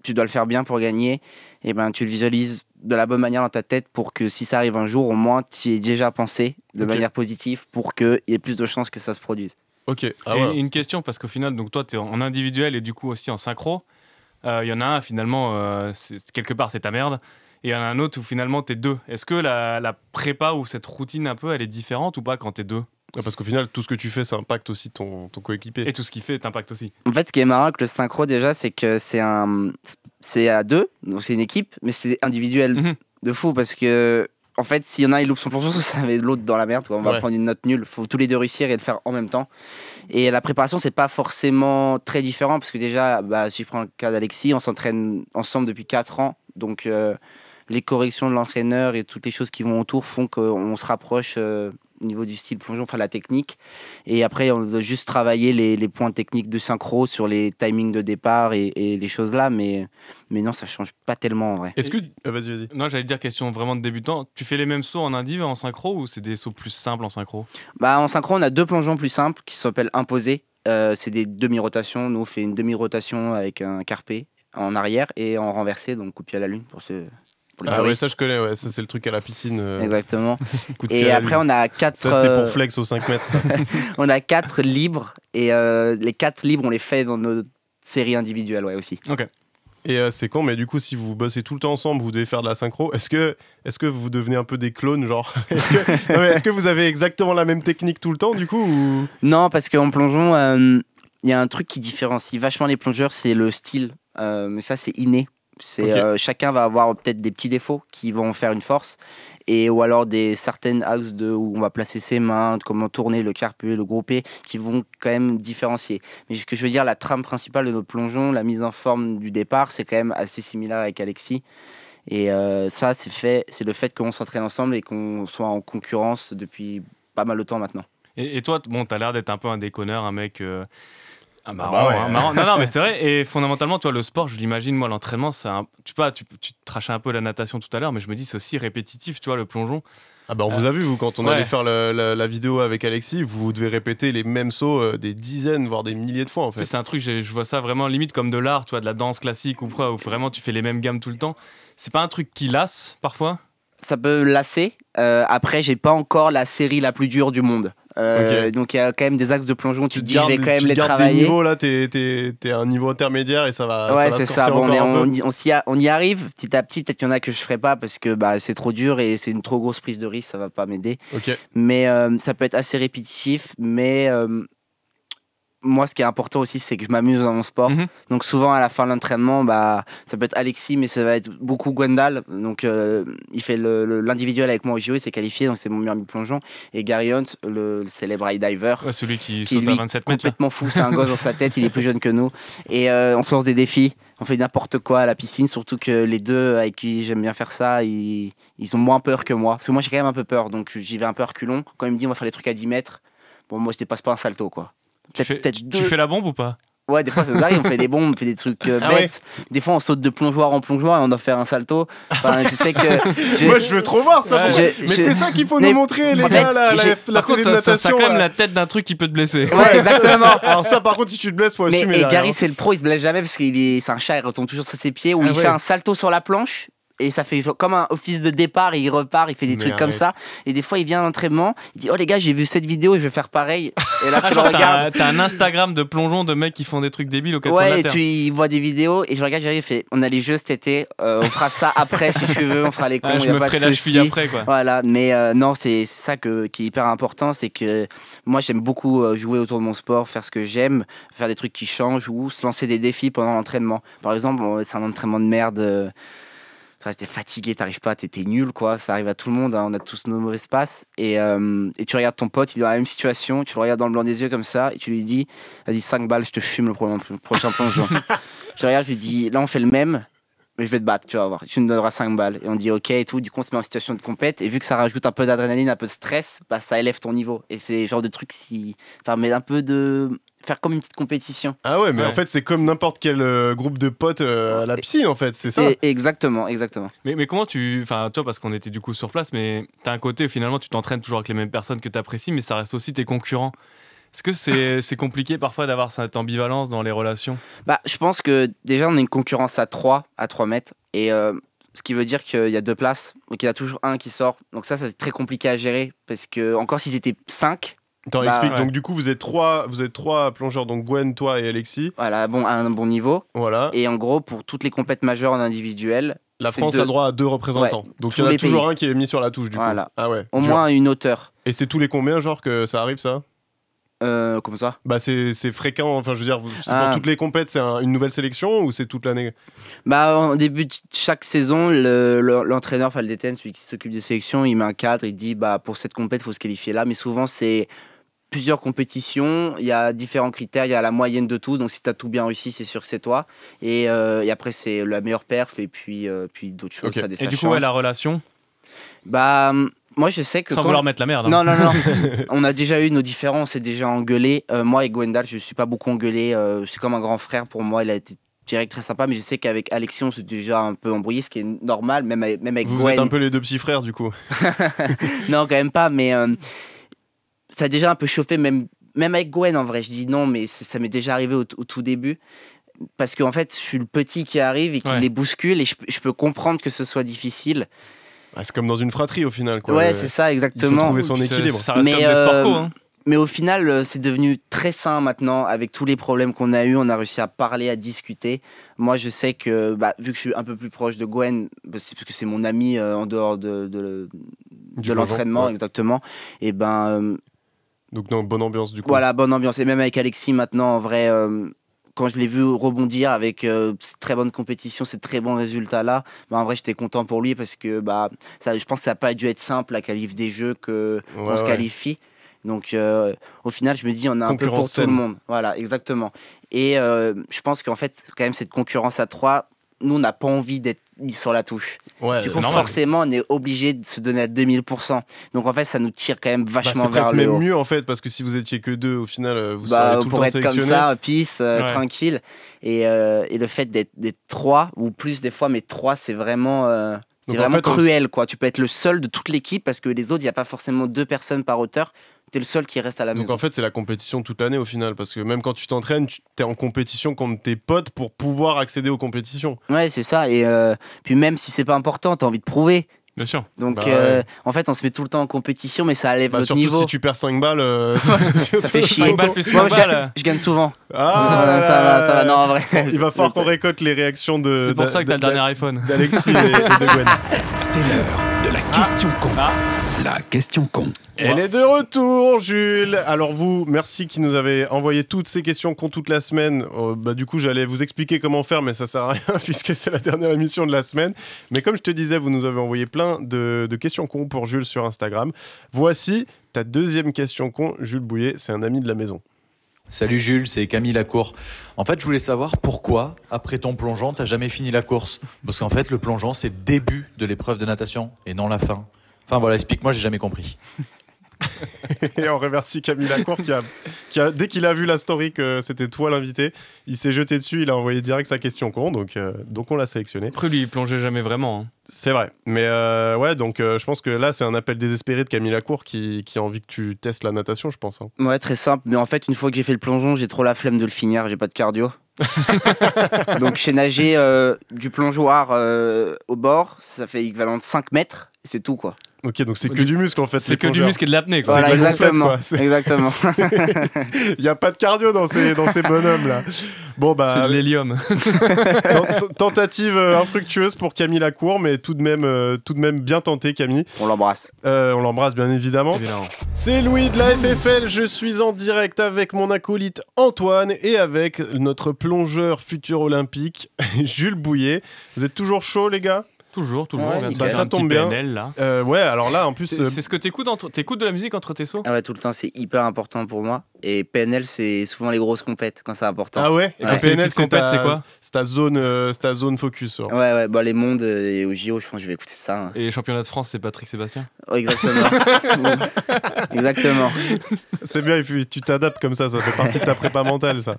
Speaker 3: Tu dois le faire bien pour gagner. Et ben, tu le visualises de la bonne manière dans ta tête pour que si ça arrive un jour, au moins, tu y aies déjà pensé de manière positive pour qu'il y ait plus de chances que ça se produise.
Speaker 1: Ok. Ah,
Speaker 2: et
Speaker 1: voilà.
Speaker 2: une question, parce qu'au final, donc toi, tu es en individuel et du coup aussi en synchro. Il y en a un, finalement, quelque part, c'est ta merde. Et il y en a un autre où finalement t'es deux. Est-ce que la prépa ou cette routine un peu, elle est différente ou pas quand t'es deux?
Speaker 1: Parce qu'au final, tout ce que tu fais, ça impacte aussi ton coéquipier.
Speaker 2: Et tout ce qu'il fait t'impacte aussi.
Speaker 3: En fait, ce qui est marrant avec le synchro déjà, c'est que c'est à deux, donc c'est une équipe, mais c'est individuel de fou parce que en fait, s'il y en a un il loupe son plongeon, ça met l'autre dans la merde. Quoi. On va prendre une note nulle. Faut tous les deux réussir et le faire en même temps. Et la préparation, c'est pas forcément très différent parce que déjà, bah, si je prends le cas d'Alexis, on s'entraîne ensemble depuis 4 ans, donc les corrections de l'entraîneur et toutes les choses qui vont autour font qu'on se rapproche au niveau du style plongeon, enfin la technique. Et après, on doit juste travailler les points techniques de synchro sur les timings de départ et les choses là. Mais non, ça change pas tellement en vrai.
Speaker 1: Est-ce que... Vas-y.
Speaker 2: Non, j'allais dire question vraiment de débutant. Tu fais les mêmes sauts en indiv en synchro ou c'est des sauts plus simples en synchro?
Speaker 3: Bah, en synchro, on a 2 plongeons plus simples qui s'appellent imposés. C'est des demi-rotations. Nous, on fait une demi-rotation avec un carpé en arrière et en renversé, donc coup de pied à la lune pour le
Speaker 1: Ah ouais, ça je connais, ouais. Ça c'est le truc à la piscine.
Speaker 3: Exactement.
Speaker 1: Coup de pied
Speaker 3: Et
Speaker 1: à la
Speaker 3: après,
Speaker 1: lune.
Speaker 3: on a 4...
Speaker 1: Ça c'était pour flex aux 5 mètres. Ça.
Speaker 3: On a 4 libres et les 4 libres, on les fait dans nos séries individuelles, ouais, aussi.
Speaker 2: Ok.
Speaker 1: Et c'est con, mais du coup, si vous bossez tout le temps ensemble, vous devez faire de la synchro. Est-ce que vous devenez un peu des clones, genre est-ce que vous avez exactement la même technique tout le temps, du coup ou...
Speaker 3: Non, parce qu'en plongeon, il y a un truc qui différencie vachement les plongeurs, c'est le style. Mais ça, c'est inné. Chacun va avoir peut-être des petits défauts qui vont faire une force. Ou alors des certaines axes où on va placer ses mains, comment tourner le carpé, le groupé, qui vont quand même différencier. Mais ce que je veux dire, la trame principale de notre plongeon, la mise en forme du départ, c'est quand même assez similaire avec Alexis. Et ça, c'est le fait qu'on s'entraîne ensemble et qu'on soit en concurrence depuis pas mal de temps maintenant.
Speaker 2: Et toi, bon, t'as l'air d'être un peu un déconneur, un mec... marrant,
Speaker 1: bah ouais.
Speaker 2: Marrant. Non, mais c'est vrai. Et fondamentalement, toi, le sport, je l'imagine, moi, l'entraînement, c'est tu trachais un peu la natation tout à l'heure, mais je me dis, c'est aussi répétitif, tu vois, le plongeon.
Speaker 1: Ah bah on vous a vu, vous, quand on allait faire la vidéo avec Alexis, vous devez répéter les mêmes sauts des dizaines, voire des milliers de fois, en fait.
Speaker 2: C'est un truc, je vois ça vraiment limite comme de l'art, tu vois, de la danse classique ou quoi, où vraiment tu fais les mêmes gammes tout le temps. C'est pas un truc qui lasse, parfois?
Speaker 3: Ça peut lasser. Après, j'ai pas encore la série la plus dure du monde. Donc il y a quand même des axes de plongeon. Tu te dis, je vais quand même les travailler.
Speaker 1: Des niveaux, là, t'es à un niveau intermédiaire et ça va.
Speaker 3: Ouais,
Speaker 1: ça
Speaker 3: c'est
Speaker 1: va
Speaker 3: ça. Bon,
Speaker 1: on
Speaker 3: on y arrive petit à petit. Peut-être qu'il y en a que je ferai pas parce que bah, c'est trop dur et c'est une trop grosse prise de risque. Ça va pas m'aider. Mais ça peut être assez répétitif. Mais moi, ce qui est important aussi, c'est que je m'amuse dans mon sport. Donc souvent, à la fin de l'entraînement, bah, ça peut être Alexis, mais ça va être beaucoup Gwendal. Donc il fait l'individuel avec moi au JO, il s'est qualifié, donc c'est mon meilleur ami plongeon. Et Gary Hunt, le célèbre high diver.
Speaker 2: Ouais, celui qui saute à 27 mètres.
Speaker 3: Complètement fou, c'est un gosse dans sa tête, il est plus jeune que nous. Et on se lance des défis, on fait n'importe quoi à la piscine, surtout que les deux avec qui j'aime bien faire ça, ils ont moins peur que moi. Parce que moi, j'ai quand même un peu peur, donc j'y vais un peu reculon. Quand il me dit on va faire des trucs à 10 mètres, bon, moi, je dépasse pas un salto, quoi.
Speaker 2: Tu fais la bombe ou pas?
Speaker 3: Ouais, des fois ça nous arrive, on fait des bombes, on fait des trucs bêtes. Ouais. Des fois on saute de plongeoir en plongeoir et on doit faire un salto. Enfin, je sais que.
Speaker 1: Moi je veux trop voir ça. Mais c'est ça qu'il faut nous montrer, les gars.
Speaker 2: Par contre, ça a quand même la tête d'un truc qui peut te blesser.
Speaker 3: Ouais, exactement.
Speaker 1: Alors, ça, par contre, si tu te blesses, faut assumer.
Speaker 3: Et Gary, c'est le pro, il se blesse jamais parce c'est un chat, il retombe toujours sur ses pieds. Où il fait un salto sur la planche. Et ça fait comme un office de départ, et il repart, il fait des trucs comme ça. Et des fois, il vient à l'entraînement, il dit oh les gars, j'ai vu cette vidéo et je vais faire pareil. Et là, tu le regardes.
Speaker 2: T'as un Instagram de plongeon de mecs qui font des trucs débiles au 4
Speaker 3: Ouais, et il voit des vidéos et je regarde, il fait on a les jeux cet été, on fera ça après si tu veux, on fera les cons,
Speaker 2: je
Speaker 3: y a
Speaker 2: me
Speaker 3: pas
Speaker 2: ferai
Speaker 3: de
Speaker 2: la
Speaker 3: souci.
Speaker 2: cheville après, quoi.
Speaker 3: Voilà, mais non, c'est ça qui est hyper important, c'est que moi j'aime beaucoup jouer autour de mon sport, faire ce que j'aime, faire des trucs qui changent ou se lancer des défis pendant l'entraînement. Par exemple, c'est un entraînement de merde. Enfin, t'es fatigué, t'arrives pas, t'es nul, quoi. Ça arrive à tout le monde, hein, on a tous nos mauvais passes. Et tu regardes ton pote, il est dans la même situation, tu le regardes dans le blanc des yeux comme ça, et tu lui dis vas-y, 5 balles, je te fume le prochain plongeon. Je regarde, je lui dis là, on fait le même, mais je vais te battre, tu vas voir. Tu me donneras 5 balles. Et on dit ok et tout. Du coup, on se met en situation de compète. Et vu que ça rajoute un peu d'adrénaline, un peu de stress, bah, ça élève ton niveau. Et c'est le genre de truc qui permet un peu de faire comme une petite compétition.
Speaker 1: Ah ouais, mais en fait, c'est comme n'importe quel groupe de potes à la piscine, en fait, c'est ça.
Speaker 3: Exactement.
Speaker 2: Mais comment enfin, toi, parce qu'on était du coup sur place, mais t'as un côté où finalement tu t'entraînes toujours avec les mêmes personnes que t'apprécies, mais ça reste aussi tes concurrents. Est-ce que c'est compliqué parfois d'avoir cette ambivalence dans les relations?
Speaker 3: Bah, je pense que déjà, on a une concurrence à 3 mètres. Et ce qui veut dire qu'il y a 2 places. Donc, il y en a toujours un qui sort. Donc, ça c'est très compliqué à gérer. Parce que, encore s'ils étaient 5.
Speaker 1: Attends, explique. Ouais. Donc, du coup, vous êtes trois plongeurs. Donc, Gwen, toi et Alexis.
Speaker 3: Voilà, à un bon niveau.
Speaker 1: Voilà.
Speaker 3: Et en gros, pour toutes les compètes majeures en individuel.
Speaker 1: La France a le droit à 2 représentants. Ouais, donc, il y en a toujours un qui est mis sur la touche, du coup. Ah ouais.
Speaker 3: Au moins une hauteur.
Speaker 1: Et c'est tous les combien, genre, que ça arrive, ça?
Speaker 3: Comme ça?
Speaker 1: Bah c'est fréquent, enfin je veux dire, c'est pour toutes les compètes, c'est une nouvelle sélection ou c'est toute l'année?
Speaker 3: Bah en début de chaque saison, l'entraîneur, enfin le DTN, celui qui s'occupe des sélections, il met un cadre, il dit bah pour cette compète, il faut se qualifier là, mais souvent c'est plusieurs compétitions, il y a différents critères, il y a la moyenne de tout, donc si tu as tout bien réussi, c'est sûr que c'est toi, et après c'est la meilleure perf, et puis d'autres choses.
Speaker 2: Okay.
Speaker 3: Ça
Speaker 2: et du coup, la relation?
Speaker 3: Bah... Moi, je sais que.
Speaker 2: Sans vouloir mettre la merde. Hein.
Speaker 3: Non. On a déjà eu nos différences, on s'est déjà engueulé. Moi et Gwendal, je ne suis pas beaucoup engueulé. C'est comme un grand frère pour moi. Il a été direct, très sympa. Mais je sais qu'avec Alexis, on s'est déjà un peu embrouillé, ce qui est normal, même avec
Speaker 1: Vous
Speaker 3: Gwen.
Speaker 1: Êtes un peu les 2 petits frères, du coup.
Speaker 3: Non, quand même pas. Mais ça a déjà un peu chauffé, même avec Gwen, en vrai. Je dis non, mais ça m'est déjà arrivé au tout début. Parce qu'en fait, je suis le petit qui arrive et qui les bouscule. Et je peux comprendre que ce soit difficile.
Speaker 1: Ah, c'est comme dans une fratrie au final, quoi.
Speaker 3: Ouais, c'est ça, exactement.
Speaker 1: Il faut trouver son équilibre.
Speaker 2: Ça reste comme des sport co, hein.
Speaker 3: Mais au final, c'est devenu très sain maintenant. Avec tous les problèmes qu'on a eu, on a réussi à parler, à discuter. Moi, je sais que, vu que je suis un peu plus proche de Gwen, c'est parce que c'est mon ami en dehors de l'entraînement, ouais. Exactement. Et
Speaker 1: donc, non, bonne ambiance du coup.
Speaker 3: Voilà, bonne ambiance. Et même avec Alexis maintenant, en vrai. Quand je l'ai vu rebondir avec cette très bonne compétition, ces très bons résultats-là, en vrai, j'étais content pour lui parce que je pense que ça n'a pas dû être simple la qualif des jeux qu'on se qualifie. Donc, au final, je me dis, on a un peu pour tout le monde. Voilà, exactement. Et je pense qu'en fait, quand même, cette concurrence à 3, nous, on n'a pas envie d'être mis sur la touche.
Speaker 1: Ouais,
Speaker 3: du coup, forcément, on est obligé de se donner à 2000%. Donc, en fait, ça nous tire quand même vachement vers le haut.
Speaker 1: C'est même mieux, en fait, parce que si vous étiez que 2, au final, vous seriez tout le temps sélectionné.
Speaker 3: Pour être comme ça, peace, tranquille. Et le fait d'être 3, ou plus des fois, mais 3, c'est vraiment... c'est vraiment cruel, quoi. Tu peux être le seul de toute l'équipe, parce que les autres, il n'y a pas forcément 2 personnes par hauteur. T'es le seul qui reste à la maison.
Speaker 1: Donc en fait, c'est la compétition toute l'année au final, parce que même quand tu t'entraînes, t'es en compétition contre tes potes pour pouvoir accéder aux compétitions.
Speaker 3: Ouais, c'est ça. Et puis même si c'est pas important, t'as envie de prouver.
Speaker 2: Bien sûr.
Speaker 3: Donc en fait, on se met tout le temps en compétition, mais ça élève notre niveau.
Speaker 1: Surtout si tu perds 5 balles,
Speaker 3: ça fait chier.
Speaker 2: 5 balles plus 5 balles.
Speaker 3: Je gagne souvent.
Speaker 1: Ah,
Speaker 3: ça va. Non, en vrai.
Speaker 1: Il va falloir qu'on récolte les réactions de.
Speaker 2: C'est pour ça que t'as le dernier iPhone.
Speaker 1: D'Alexis et de Gwen.
Speaker 4: C'est l'heure de la question con. La question con.
Speaker 1: Elle est de retour, Jules. Alors vous, merci qui nous avez envoyé toutes ces questions con toute la semaine. Du coup, j'allais vous expliquer comment faire, mais ça sert à rien puisque c'est la dernière émission de la semaine. Mais comme je te disais, vous nous avez envoyé plein de questions con pour Jules sur Instagram. Voici ta deuxième question con, Jules Bouillet. C'est un ami de la maison.
Speaker 8: Salut Jules, c'est Camille Lacour. En fait, je voulais savoir pourquoi, après ton plongeon, t'as jamais fini la course. Parce qu'en fait, le plongeon, c'est le début de l'épreuve de natation et non la fin. Enfin voilà, explique-moi, j'ai jamais compris.
Speaker 1: Et on remercie Camille Lacour qui a, dès qu'il a vu la story que c'était toi l'invité, il s'est jeté dessus, il a envoyé direct sa question con, donc on l'a sélectionné.
Speaker 2: Après lui, il plongeait jamais vraiment. Hein.
Speaker 1: C'est vrai, mais donc je pense que là c'est un appel désespéré de Camille Lacour qui a envie que tu testes la natation, je pense. Hein.
Speaker 3: Ouais, très simple, mais en fait une fois que j'ai fait le plongeon, j'ai trop la flemme de le finir, j'ai pas de cardio. Donc j'ai nagé du plongeoir au bord, ça fait équivalent de 5 mètres, et c'est tout quoi.
Speaker 1: Ok, donc c'est que du muscle en fait.
Speaker 2: C'est que du muscle et de l'apnée, quoi.
Speaker 3: Voilà,
Speaker 1: de la gonflette,
Speaker 3: exactement.
Speaker 1: quoi. C'est-
Speaker 3: Exactement.
Speaker 1: Il n'y a pas de cardio dans ces bonhommes là. Bon
Speaker 2: C'est
Speaker 1: bah,
Speaker 2: de l'hélium.
Speaker 1: tentative infructueuse pour Camille Lacour, mais tout de même bien tenté Camille.
Speaker 3: On l'embrasse.
Speaker 1: On l'embrasse bien évidemment.
Speaker 2: Évidemment.
Speaker 1: C'est Louis de la FFL, je suis en direct avec mon acolyte Antoine et avec notre plongeur futur olympique Jules Bouillet. Vous êtes toujours chaud les gars ?
Speaker 2: Toujours.
Speaker 3: Ouais,
Speaker 2: On vient de
Speaker 3: nickel.
Speaker 2: faire
Speaker 1: Ça
Speaker 2: un petit
Speaker 1: tombe bien.
Speaker 2: PNL, là.
Speaker 1: Ouais, alors là en plus...
Speaker 2: C'est ce que t'écoutes t'écoutes de la musique entre tes sauts?
Speaker 3: Ah ouais, tout le temps, c'est hyper important pour moi. Et PNL, c'est souvent les grosses compètes quand c'est important.
Speaker 1: Ah ouais,
Speaker 2: Et
Speaker 1: ouais.
Speaker 2: quand c'est les
Speaker 1: PNL,
Speaker 2: petites compètes, c'est quoi?
Speaker 1: C'est ta zone focus. Genre.
Speaker 3: Ouais, bah les mondes et au JO, je pense que je vais écouter ça. Hein.
Speaker 2: Et les championnats de France, c'est Patrick Sébastien?
Speaker 3: Ouais, exactement. Exactement.
Speaker 1: C'est bien, tu t'adaptes comme ça fait partie de ta prépa mentale ça.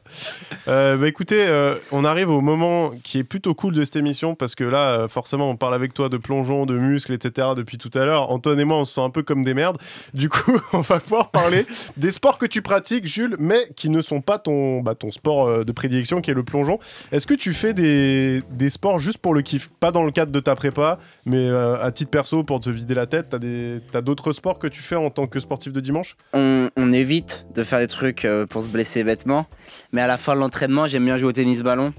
Speaker 1: Bah écoutez, on arrive au moment qui est plutôt cool de cette émission parce que là, forcément, on parle avec toi de plongeon, de muscles, etc. depuis tout à l'heure. Antoine et moi, on se sent un peu comme des merdes. Du coup, on va pouvoir parler des sports que tu pratiques, Jules, mais qui ne sont pas ton sport de prédilection, qui est le plongeon. Est-ce que tu fais des sports juste pour le kiff? Pas dans le cadre de ta prépa, mais à titre perso, pour te vider la tête. T'as d'autres sports que tu fais en tant que sportif de dimanche?
Speaker 3: On évite de faire des trucs pour se blesser bêtement. Mais à la fin de l'entraînement, j'aime bien jouer au tennis-ballon.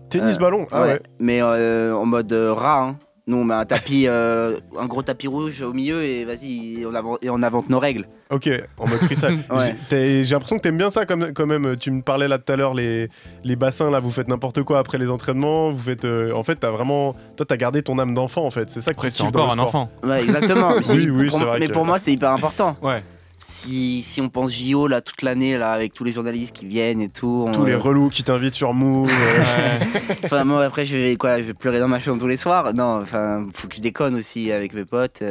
Speaker 1: Tennis-ballon? Ah ouais.
Speaker 3: Mais en mode rat. Hein. Nous, on met un tapis, un gros tapis rouge au milieu et vas-y, on invente nos règles.
Speaker 1: Ok, en mode freestyle.
Speaker 3: Ouais.
Speaker 1: J'ai l'impression que t'aimes bien ça quand même. Tu me parlais là tout à l'heure, les bassins, là, vous faites n'importe quoi après les entraînements. Vous faites, en fait, t'as gardé ton âme d'enfant, en fait. C'est ça que
Speaker 2: Après,
Speaker 1: tu
Speaker 2: c'est
Speaker 1: kiffes dans
Speaker 2: encore
Speaker 1: le
Speaker 2: un
Speaker 1: sport.
Speaker 2: enfant.
Speaker 3: Ouais, exactement. Mais,
Speaker 1: Oui, c'est vrai
Speaker 3: mais
Speaker 1: que-
Speaker 3: pour moi, c'est hyper important.
Speaker 2: Ouais.
Speaker 3: Si on pense JO là, toute l'année, là, avec tous les journalistes qui viennent et tout.
Speaker 1: Tous les relous qui t'invitent sur Move.
Speaker 3: Enfin, moi, après, je vais pleurer dans ma chambre tous les soirs. Non, enfin, faut que je déconne aussi avec mes potes.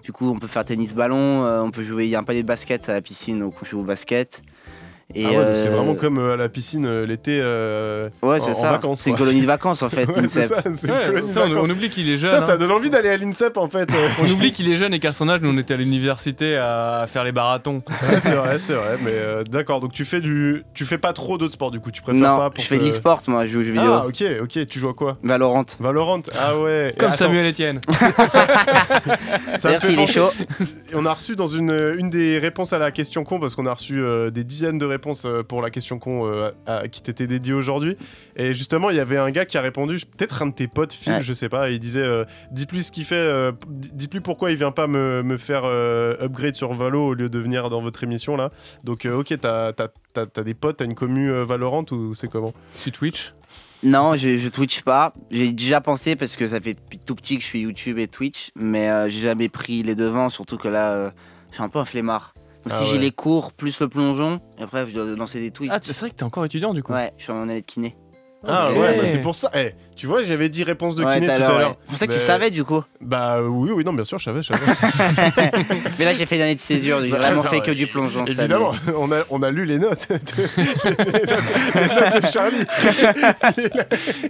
Speaker 3: Du coup, on peut faire tennis-ballon, on peut jouer. Il y a un palier de basket à la piscine, donc on joue au basket. Et
Speaker 1: Ah ouais, donc c'est vraiment comme à la piscine l'été.
Speaker 3: Ouais, c'est
Speaker 1: en
Speaker 3: ça.
Speaker 1: vacances,
Speaker 3: C'est une
Speaker 1: quoi.
Speaker 3: colonie de vacances en fait.
Speaker 1: Ouais, c'est
Speaker 3: l'INSEP.
Speaker 1: ça, c'est une
Speaker 2: Ouais,
Speaker 1: colonie de
Speaker 2: ça, on
Speaker 1: vacances.
Speaker 2: oublie qu'il est jeune.
Speaker 1: Putain, ça
Speaker 2: hein.
Speaker 1: donne envie d'aller à l'INSEP en fait.
Speaker 2: On oublie qu'il est jeune et qu'à son âge, nous on était à l'université à faire les marathons.
Speaker 1: Ouais, c'est vrai, mais d'accord. Donc tu fais pas trop d'autres sports du coup, tu préfères
Speaker 3: Non,
Speaker 1: pas pour
Speaker 3: je fais de l'e-sport, moi, je joue aux jeux vidéo.
Speaker 1: Ah ok, tu joues à quoi?
Speaker 3: Valorant.
Speaker 1: Valorant. Ah ouais. Et
Speaker 2: Comme
Speaker 1: attends,
Speaker 2: Samuel Etienne.
Speaker 1: ça me fait
Speaker 3: Merci, il est
Speaker 1: penser-
Speaker 3: chaud.
Speaker 1: On a reçu dans une des réponses à la question con, parce qu'on a reçu des dizaines de réponses pour la question con qui t'était dédiée aujourd'hui. Et justement, il y avait un gars qui a répondu, peut-être un de tes potes, Phil,
Speaker 3: Ouais.
Speaker 1: je sais pas, et il disait dites-lui ce qu'il fait, dites-lui pourquoi il vient pas me faire upgrade sur Valo au lieu de venir dans votre émission là. Donc, ok, t'as des potes, t'as une commu Valorant ou c'est comment?
Speaker 2: Tu Twitch.
Speaker 3: Non, je Twitch pas. J'ai déjà pensé parce que ça fait depuis tout petit que je suis YouTube et Twitch, mais j'ai jamais pris les devants, surtout que là, je suis un peu un flemmard. Donc
Speaker 1: Ah
Speaker 3: si
Speaker 1: ouais.
Speaker 3: j'ai les cours plus le plongeon, et après je dois lancer des tweets.
Speaker 2: Ah, c'est vrai que t'es encore étudiant du coup.
Speaker 3: Ouais, je suis en année de kiné.
Speaker 1: Ah
Speaker 2: Ok.
Speaker 1: ouais, bah, c'est pour ça. Tu vois, j'avais dit réponse de
Speaker 3: Ouais,
Speaker 1: kiné
Speaker 3: tout à
Speaker 1: tout à
Speaker 3: l'heure.
Speaker 1: l'heure.
Speaker 3: Ouais. C'est pour ça que
Speaker 1: Mais-
Speaker 3: tu savais du coup.
Speaker 1: Bah oui, non, bien sûr, je savais.
Speaker 3: Mais là j'ai fait une année de césure, j'ai
Speaker 1: Bah,
Speaker 3: vraiment
Speaker 1: attends,
Speaker 3: fait que du plongeon cette
Speaker 1: Évidemment,
Speaker 3: année.
Speaker 1: on a lu les notes. les notes de Charlie.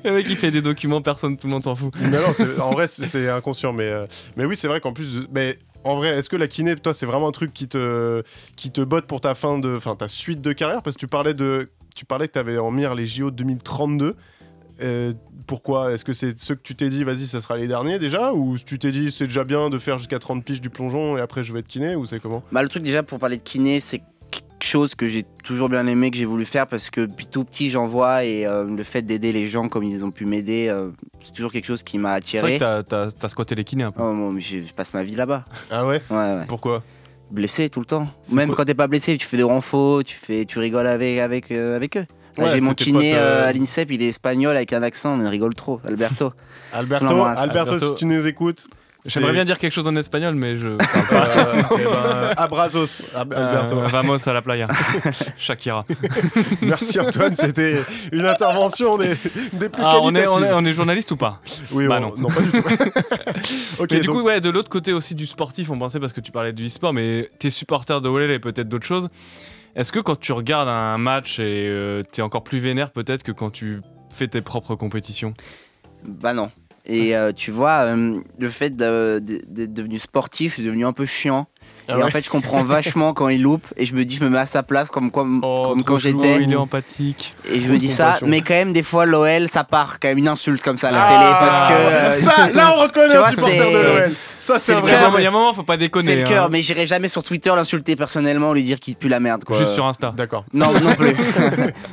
Speaker 2: Le mec il fait des documents, tout le monde s'en fout.
Speaker 1: Mais non, en vrai, c'est inconscient. Mais oui, c'est vrai qu'en plus. Mais en vrai, est-ce que la kiné, toi, c'est vraiment un truc qui te botte pour ta ta suite de carrière? Parce que tu parlais que tu avais en mire les JO 2032. Pourquoi? Est-ce que c'est ceux que tu t'es dit, vas-y, ça sera les derniers déjà? Ou tu t'es dit, c'est déjà bien de faire jusqu'à 30 piges du plongeon et après je vais être kiné? Ou c'est comment?
Speaker 3: Bah, le truc déjà pour parler de kiné, c'est quelque chose que j'ai toujours bien aimé, que j'ai voulu faire parce que depuis tout petit j'en vois et le fait d'aider les gens comme ils ont pu m'aider, c'est toujours quelque chose qui m'a
Speaker 2: C'est vrai
Speaker 3: attiré.
Speaker 2: que t'as squatté les kinés un peu.
Speaker 3: Oh, moi, je passe ma vie là-bas.
Speaker 1: Ah ouais?
Speaker 3: Ouais.
Speaker 1: Pourquoi?
Speaker 3: Blessé tout le temps.
Speaker 1: C'est
Speaker 3: Même
Speaker 1: quoi
Speaker 3: quand t'es pas blessé, tu fais des renfos, tu rigoles avec eux. Là,
Speaker 1: Ouais,
Speaker 3: j'ai mon
Speaker 1: c'est tes
Speaker 3: kiné
Speaker 1: potes,
Speaker 3: à l'INSEP, il est espagnol avec un accent, on rigole trop. Alberto. Je
Speaker 1: Alberto,
Speaker 3: l'embrasse.
Speaker 1: si tu nous écoutes.
Speaker 2: J'aimerais bien dire quelque chose en espagnol, mais je.
Speaker 1: Abrazos, Alberto.
Speaker 2: Vamos à la playa. Shakira.
Speaker 1: Merci Antoine, c'était une intervention des plus
Speaker 2: Ah,
Speaker 1: qualitatives.
Speaker 2: on est journaliste ou pas?
Speaker 1: Oui,
Speaker 2: Bah
Speaker 1: non, pas du tout. Ok,
Speaker 2: Mais du
Speaker 1: donc,
Speaker 2: coup, ouais, de l'autre côté aussi du sportif, on pensait parce que tu parlais du e-sport, mais t'es supporter de volley et peut-être d'autres choses. Est-ce que quand tu regardes un match et t'es encore plus vénère peut-être que quand tu fais tes propres compétitions?
Speaker 3: Bah non. Et tu vois, le fait d'être devenu sportif, je suis devenu un peu chiant.
Speaker 1: Ah
Speaker 3: et
Speaker 1: ouais.
Speaker 3: en fait, je comprends vachement quand il loupe et je me mets à sa place comme
Speaker 1: Oh,
Speaker 3: quand
Speaker 1: trop chou.
Speaker 3: j'étais.
Speaker 2: Il est empathique.
Speaker 3: Et je me dis ça,
Speaker 1: Compassion.
Speaker 3: mais quand même, des fois, l'OL, ça part quand même une insulte comme ça à la
Speaker 1: Ah,
Speaker 3: télé parce que.
Speaker 1: ça, là, on reconnaît
Speaker 3: tu
Speaker 1: un
Speaker 3: vois,
Speaker 1: supporter
Speaker 3: c'est-
Speaker 1: de l'OL. Ça,
Speaker 3: c'est
Speaker 1: c'est un
Speaker 3: le
Speaker 1: vrai
Speaker 3: cœur.
Speaker 1: moment.
Speaker 2: Il y a un moment, faut pas déconner.
Speaker 3: C'est le cœur,
Speaker 2: hein.
Speaker 3: mais j'irai jamais sur Twitter l'insulter personnellement, lui dire qu'il pue la merde, quoi.
Speaker 2: Juste sur Insta.
Speaker 1: D'accord.
Speaker 3: Non, non plus.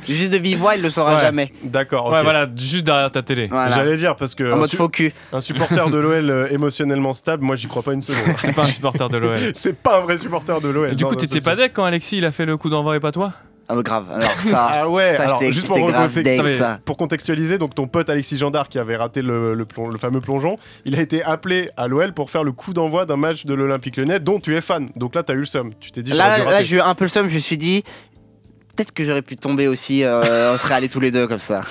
Speaker 3: Juste de vive voix, il le saura
Speaker 2: Ouais.
Speaker 3: jamais.
Speaker 1: D'accord, ok.
Speaker 2: Ouais, voilà, juste derrière ta télé.
Speaker 3: Voilà.
Speaker 1: J'allais dire, parce que
Speaker 3: En mode faux cul.
Speaker 1: un supporter de l'OL émotionnellement stable, moi, j'y crois pas une seconde.
Speaker 2: C'est pas un supporter de l'OL.
Speaker 1: C'est pas un vrai supporter de l'OL.
Speaker 2: Et du
Speaker 1: Non,
Speaker 2: coup,
Speaker 1: non,
Speaker 2: t'étais
Speaker 1: c'est
Speaker 2: pas
Speaker 1: sûr.
Speaker 2: deck quand Alexis il a fait le coup d'envoi et pas toi?
Speaker 3: Ah, bah, grave. Alors ça.
Speaker 1: Ah ouais,
Speaker 3: ça,
Speaker 1: alors
Speaker 3: j'étais
Speaker 1: juste pour,
Speaker 3: grave
Speaker 1: reconnaître-
Speaker 3: deg,
Speaker 2: mais-
Speaker 3: ça.
Speaker 1: pour contextualiser, donc ton pote Alexis Gendard qui avait raté le fameux plongeon, il a été appelé à l'OL pour faire le coup d'envoi d'un match de l'Olympique Lyonnais dont tu es fan. Donc là, t'as eu le seum. Tu t'es dit, j'aurais dû
Speaker 3: Là,
Speaker 1: rater.
Speaker 3: j'ai eu un peu le seum, je me suis dit. Peut-être que j'aurais pu tomber aussi, on serait allés tous les deux comme ça.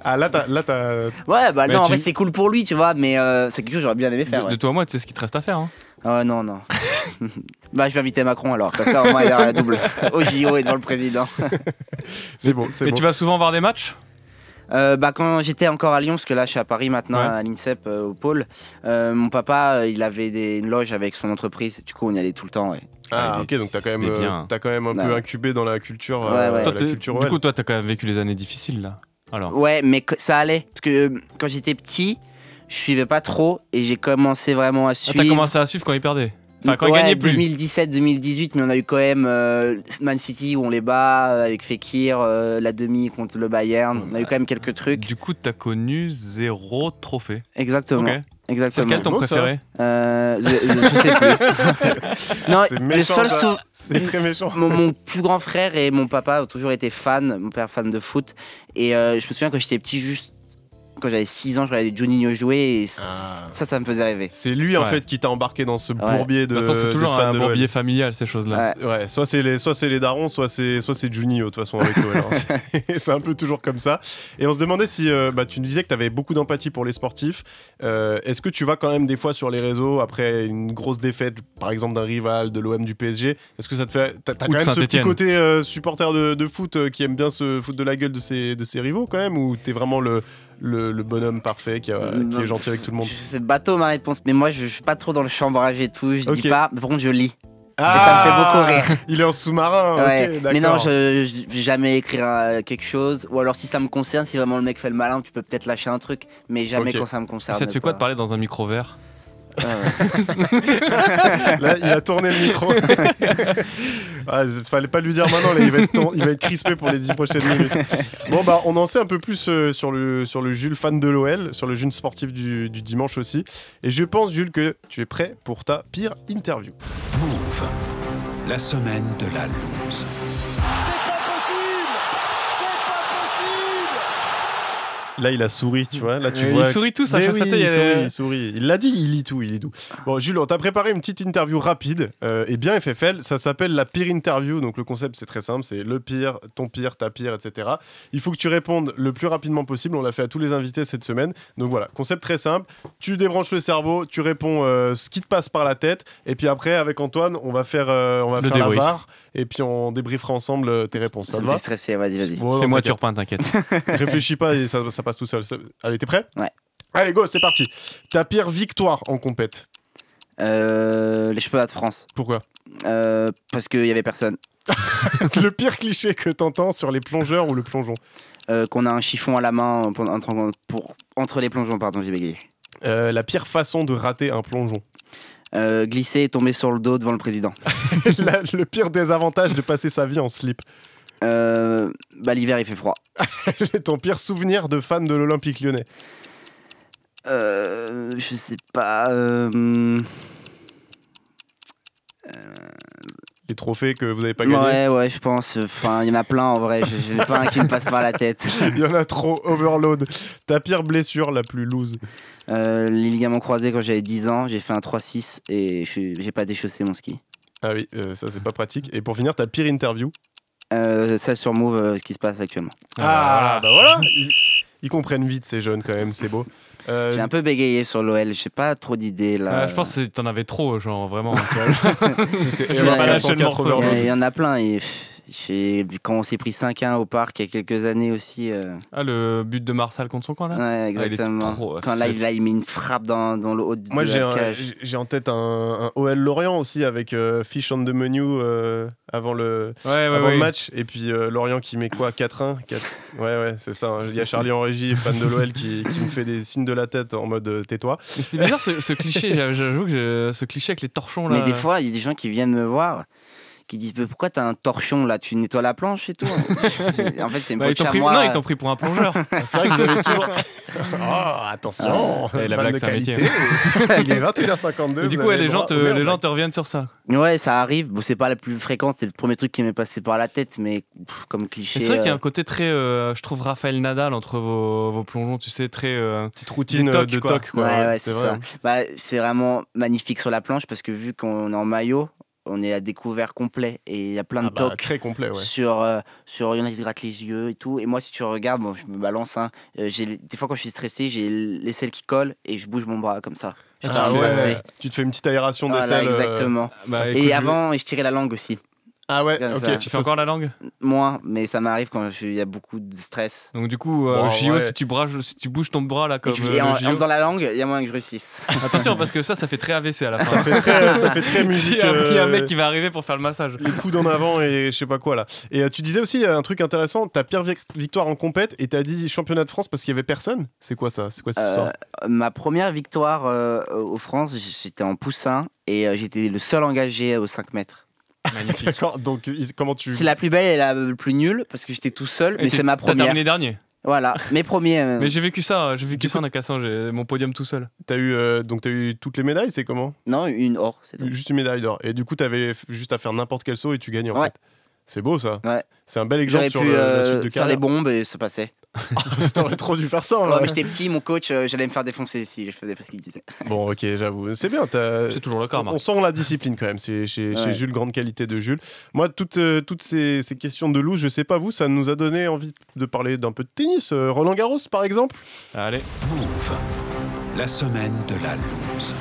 Speaker 1: Ah là, t'as...
Speaker 3: Ouais, bah
Speaker 2: Mais
Speaker 3: non, en
Speaker 2: tu-
Speaker 3: vrai, c'est cool pour lui, tu vois, mais c'est quelque chose que j'aurais bien aimé faire.
Speaker 2: De
Speaker 3: Ouais.
Speaker 2: toi à moi, tu sais ce qu'il te reste à faire. Hein.
Speaker 3: Ah non, non. Bah, je vais inviter Macron alors, comme ça, au moins, il y aura la double. Au JO et devant le président.
Speaker 1: C'est bon, c'est
Speaker 2: Mais
Speaker 1: bon.
Speaker 2: tu vas souvent voir des matchs?
Speaker 3: Bah, quand j'étais encore à Lyon, parce que là, je suis à Paris maintenant,
Speaker 2: Ouais.
Speaker 3: à l'INSEP, au pôle, mon papa, il avait une loge avec son entreprise. Du coup, on y allait tout le temps, ouais.
Speaker 1: Ah
Speaker 2: Ouais,
Speaker 1: ok, donc t'as quand
Speaker 2: mais bien.
Speaker 1: t'as quand même un peu
Speaker 3: Ouais.
Speaker 1: incubé dans la culture,
Speaker 3: Ouais, ouais.
Speaker 2: Toi,
Speaker 1: la
Speaker 2: t'es-
Speaker 1: culture
Speaker 2: du
Speaker 1: OL.
Speaker 2: coup, toi, t'as quand même vécu les années difficiles là. Alors.
Speaker 3: Ouais, mais ça allait. Parce que quand j'étais petit, je suivais pas trop et j'ai commencé vraiment à
Speaker 2: Ah,
Speaker 3: suivre.
Speaker 2: t'as commencé à suivre quand il perdait. Enfin, quand il
Speaker 3: Ouais,
Speaker 2: gagnait plus.
Speaker 3: 2017-2018, mais on a eu quand même Man City où on les bat avec Fekir, la demi contre le Bayern. On a eu quand même quelques trucs.
Speaker 2: Du coup, t'as connu 0 trophée.
Speaker 3: Exactement.
Speaker 2: Ok. C'est
Speaker 3: Exactement.
Speaker 2: lequel ton
Speaker 1: beau, ça.
Speaker 2: préféré?
Speaker 3: Je sais plus. Non,
Speaker 1: C'est
Speaker 3: le
Speaker 1: méchant,
Speaker 3: seul
Speaker 1: ça. C'est très méchant.
Speaker 3: mon plus grand frère et mon papa ont toujours été fans, mon père fan de foot. Et je me souviens quand j'étais petit, juste quand j'avais 6 ans, je regardais Juninho jouer et
Speaker 1: Ah.
Speaker 3: ça me faisait rêver.
Speaker 1: C'est lui en
Speaker 2: Ouais.
Speaker 1: fait qui t'a embarqué dans ce
Speaker 3: Ouais.
Speaker 1: bourbier de.
Speaker 2: De toute façon, c'est
Speaker 1: de
Speaker 2: toujours
Speaker 1: fan
Speaker 2: un
Speaker 1: de l'OL.
Speaker 2: bourbier familial, ces choses-là.
Speaker 3: Ouais.
Speaker 1: Soit c'est les darons, soit c'est Juninho de toute façon avec l'OL. hein. C'est un peu toujours comme ça. Et on se demandait si tu nous disais que tu avais beaucoup d'empathie pour les sportifs. Est-ce que tu vas quand même des fois sur les réseaux après une grosse défaite, par exemple d'un rival, de l'OM, du PSG? Est-ce que ça te fait t'as quand
Speaker 2: Ou de
Speaker 1: même ce petit
Speaker 2: Saint-Étienne.
Speaker 1: côté supporter de foot qui aime bien se foutre de la gueule de ses rivaux quand même, ou t'es vraiment le bonhomme parfait qui est gentil avec tout le monde?
Speaker 3: C'est bateau ma réponse, mais moi je suis pas trop dans le chambrage et tout, je
Speaker 1: Ok.
Speaker 3: dis pas, mais par contre je lis.
Speaker 1: Ah,
Speaker 3: ça me fait beaucoup rire.
Speaker 1: Il est en sous-marin,
Speaker 3: Ouais.
Speaker 1: ok, d'accord.
Speaker 3: Mais non, je vais jamais écrire quelque chose. Ou alors si ça me concerne, si vraiment le mec fait le malin, tu peux peut-être lâcher un truc, mais jamais
Speaker 1: Ok.
Speaker 3: quand ça me concerne.
Speaker 2: Ça te fait quoi de parler dans un micro vert?
Speaker 3: Ouais, ouais.
Speaker 1: Là, il a tourné le micro. Fallait pas lui dire maintenant, là, il va être crispé pour les 10 prochaines minutes. Bon, bah, on en sait un peu plus sur le Jules fan de l'OL, sur le Jules sportif du dimanche aussi. Et je pense, Jules, que tu es prêt pour ta pire interview.
Speaker 4: Move. La semaine de la loose.
Speaker 1: Là, il a souri, tu vois. Là, tu
Speaker 2: Il
Speaker 1: vois.
Speaker 2: sourit tous à
Speaker 1: Mais
Speaker 2: chaque
Speaker 1: oui,
Speaker 2: fois. tu sais, il y a-
Speaker 1: il sourit. Il l'a dit, il lit tout, il lit tout. Bon, Jules, on t'a préparé une petite interview rapide et bien FFL. Ça s'appelle la pire interview. Donc, le concept, c'est très simple. C'est le pire, ton pire, ta pire, etc. Il faut que tu répondes le plus rapidement possible. On l'a fait à tous les invités cette semaine. Donc, voilà, concept très simple. Tu débranches le cerveau, tu réponds ce qui te passe par la tête. Et puis après, avec Antoine, on va faire la
Speaker 2: débrief.
Speaker 1: VAR. Et puis, on débriefera ensemble tes réponses. Ça
Speaker 3: Ça
Speaker 1: te
Speaker 3: me
Speaker 1: va?
Speaker 3: fait stresser, vas-y.
Speaker 1: Bon,
Speaker 2: C'est
Speaker 1: non,
Speaker 2: moi
Speaker 1: t'inquiète.
Speaker 2: Turpin, t'inquiète.
Speaker 1: Réfléchis pas et ça passe tout seul. Allez, t'es prêt?
Speaker 3: Ouais.
Speaker 1: Allez, go, c'est parti. Ta pire victoire en compète.
Speaker 3: Les championnats de France.
Speaker 1: Pourquoi?
Speaker 3: Parce qu'il y avait personne.
Speaker 1: Le pire cliché que t'entends sur les plongeurs ou le plongeon.
Speaker 3: Qu'on a un chiffon à la main entre les plongeons, pardon, j'ai bégayé.
Speaker 1: La pire façon de rater un plongeon.
Speaker 3: Glisser et tomber sur le dos devant le président.
Speaker 1: Le pire désavantage de passer sa vie en slip.
Speaker 3: L'hiver il fait froid.
Speaker 1: Ton pire souvenir de fan de l'Olympique Lyonnais.
Speaker 3: Je sais pas.
Speaker 1: Les trophées que vous n'avez pas gagnés.
Speaker 3: Ouais, je pense. Enfin, il y en a plein en vrai. Je n'ai pas un qui me passe par la tête.
Speaker 1: Il y en a trop, overload. Ta pire blessure la plus loose.
Speaker 3: Les ligaments croisés quand j'avais 10 ans, j'ai fait un 3-6 et j'ai pas déchaussé mon ski.
Speaker 1: Ah oui, ça c'est pas pratique. Et pour finir, ta pire interview.
Speaker 3: Ça sur Move, ce qui se passe actuellement.
Speaker 1: Bah voilà. Ils comprennent vite ces jeunes quand même, c'est beau.
Speaker 3: J'ai un peu bégayé sur l'OL, j'ai pas trop d'idées là.
Speaker 2: Je pense que t'en avais trop, genre vraiment.
Speaker 1: C'était
Speaker 3: Il y en a-
Speaker 1: Erreur
Speaker 2: lâché le
Speaker 1: 404
Speaker 2: morceau.
Speaker 1: overload.
Speaker 3: Il y en a plein et Quand on s'est pris 5-1 au parc il y a quelques années aussi.
Speaker 2: Ah, le but de Marsal contre son camp, là.
Speaker 3: Ouais, exactement. Quand là, il met une frappe dans le haut de
Speaker 1: Moi,
Speaker 3: la cage.
Speaker 1: j'ai en tête un OL Lorient aussi avec Fish on the menu avant le match. Et puis Lorient qui met quoi 4-1 Ouais, c'est ça. Hein. Il y a Charlie en régie, fan de l'OL, qui me fait des signes de la tête en mode tais-toi.
Speaker 2: Mais c'était bizarre ce cliché, j'avoue que ce cliché avec les torchons là.
Speaker 3: Mais des fois, il y a des gens qui viennent me voir qui disent pourquoi t'as un torchon là, tu nettoies la planche et tout. En fait, c'est une poche à moi.
Speaker 2: Non, ils t'ont pris pour un plongeur.
Speaker 1: C'est vrai que vous avez toujours. Oh, attention
Speaker 2: la blague, c'est un métier.
Speaker 1: Il est 21h52.
Speaker 2: Et du coup, les gens te reviennent sur ça.
Speaker 3: Ouais, ça arrive. Bon, c'est pas la plus fréquente, c'est le premier truc qui m'est passé par la tête, mais comme cliché.
Speaker 2: C'est vrai qu'il y a un côté très, je trouve, Raphaël Nadal entre vos plongeons, tu sais, très.
Speaker 1: Petite routine de toc, quoi.
Speaker 3: Ouais, c'est ça. Bah, c'est vraiment magnifique sur la planche parce que vu qu'on est en maillot, on est à découvert complet et il y a plein de tocs
Speaker 1: très complet, ouais.
Speaker 3: sur il y en a qui se grattent les yeux et tout. Et moi, si tu regardes, bon, je me balance, hein, des fois quand je suis stressé, j'ai l'aisselle qui colle et je bouge mon bras comme ça.
Speaker 1: Tu te fais une petite aération d'aisselle.
Speaker 3: Exactement. Et avant, je tirais la langue aussi.
Speaker 1: Ah ouais,
Speaker 3: comme
Speaker 1: ok.
Speaker 3: ça.
Speaker 2: Tu fais encore la langue?
Speaker 3: Moins, mais ça m'arrive quand il y a beaucoup de stress.
Speaker 2: Donc du coup, JO, si tu bouges ton bras là comme
Speaker 3: en faisant la langue, il y a moyen que je réussisse.
Speaker 2: Attention, parce que ça fait très AVC à la fin.
Speaker 1: Ça fait très musique.
Speaker 2: Il y a un mec qui va arriver pour faire le massage.
Speaker 1: Les coudes en avant et je sais pas quoi là. Et tu disais aussi un truc intéressant, ta pire victoire en compète et t'as dit championnat de France parce qu'il y avait personne. C'est quoi ça? C'est quoi cette histoire?
Speaker 3: Ma première victoire aux France, j'étais en poussin et j'étais le seul engagé aux 5 mètres.
Speaker 2: Magnifique.
Speaker 1: D'accord, donc comment tu...
Speaker 3: C'est la plus belle et la plus nulle parce que j'étais tout seul, mais c'est ma première.
Speaker 2: T'as terminé dernier.
Speaker 3: Voilà, mes premiers.
Speaker 2: Mais j'ai vécu ça en Acassan, j'ai mon podium tout seul.
Speaker 1: T'as eu toutes les médailles, c'est comment?
Speaker 3: Non, une or, c'est tout.
Speaker 1: Juste une médaille d'or. Et du coup, t'avais juste à faire n'importe quel saut et tu gagnais en fait. C'est beau ça.
Speaker 3: Ouais.
Speaker 1: C'est un bel exemple sur la suite de
Speaker 3: faire
Speaker 1: carrière.
Speaker 3: des bombes et ça passait.
Speaker 1: T'aurais trop dû faire ça.
Speaker 3: Ouais, mais j'étais petit, mon coach, j'allais me faire défoncer si je faisais pas ce qu'il disait.
Speaker 1: Bon, ok, j'avoue. C'est bien.
Speaker 2: C'est toujours le cas, Marc.
Speaker 1: On sent la discipline quand même. C'est chez Jules, grande qualité de Jules. Moi, toutes ces questions de loose, je sais pas vous, ça nous a donné envie de parler d'un peu de tennis. Roland Garros, par exemple.
Speaker 2: Allez.
Speaker 4: Move. La semaine de la loose.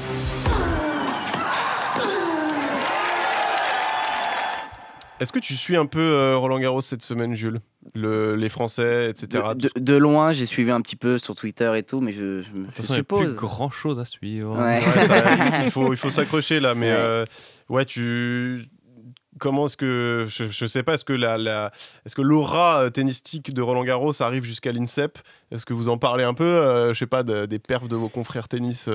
Speaker 1: Est-ce que tu suis un peu Roland Garros cette semaine, Jules? Les Français, etc.
Speaker 3: De loin, j'ai suivi un petit peu sur Twitter et tout, mais je suppose.
Speaker 2: Il n'y a plus grand chose à suivre.
Speaker 3: Ouais.
Speaker 1: Il faut s'accrocher là, mais comment est-ce que je sais pas, est-ce que l'aura tennistique de Roland Garros arrive jusqu'à l'INSEP? Est-ce que vous en parlez un peu, je sais pas, des perfs de vos confrères tennis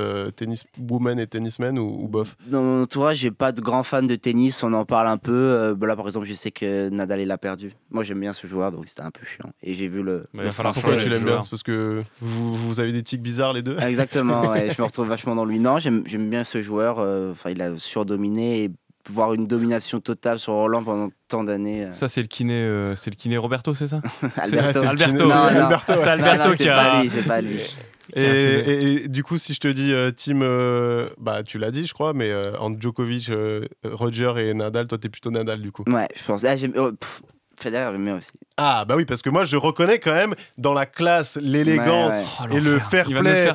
Speaker 1: women et tennismen ou bof?
Speaker 3: Dans mon entourage, j'ai pas de grand fan de tennis, on en parle un peu. Là, par exemple, je sais que Nadal il a perdu. Moi, j'aime bien ce joueur, donc c'était un peu chiant. Et j'ai vu le.
Speaker 1: Pourquoi tu l'aimes bien? C'est parce que vous avez des tics bizarres les deux?
Speaker 3: Exactement. Ouais, je me retrouve vachement dans lui. Non, j'aime bien ce joueur. Il a surdominé et voir une domination totale sur Roland pendant tant d'années.
Speaker 2: Ça, c'est le kiné Roberto, c'est ça?
Speaker 3: Alberto.
Speaker 2: C'est Alberto.
Speaker 3: Non,
Speaker 2: c'est Alberto qui a.
Speaker 3: C'est pas lui.
Speaker 1: Et du coup, si je te dis team, tu l'as dit, je crois, mais entre Djokovic, Roger et Nadal, toi, t'es plutôt Nadal du coup.
Speaker 3: Ouais, je pense. Federer, j'aime bien aussi.
Speaker 1: Ah bah oui, parce que moi je reconnais quand même dans la classe, l'élégance et le fair play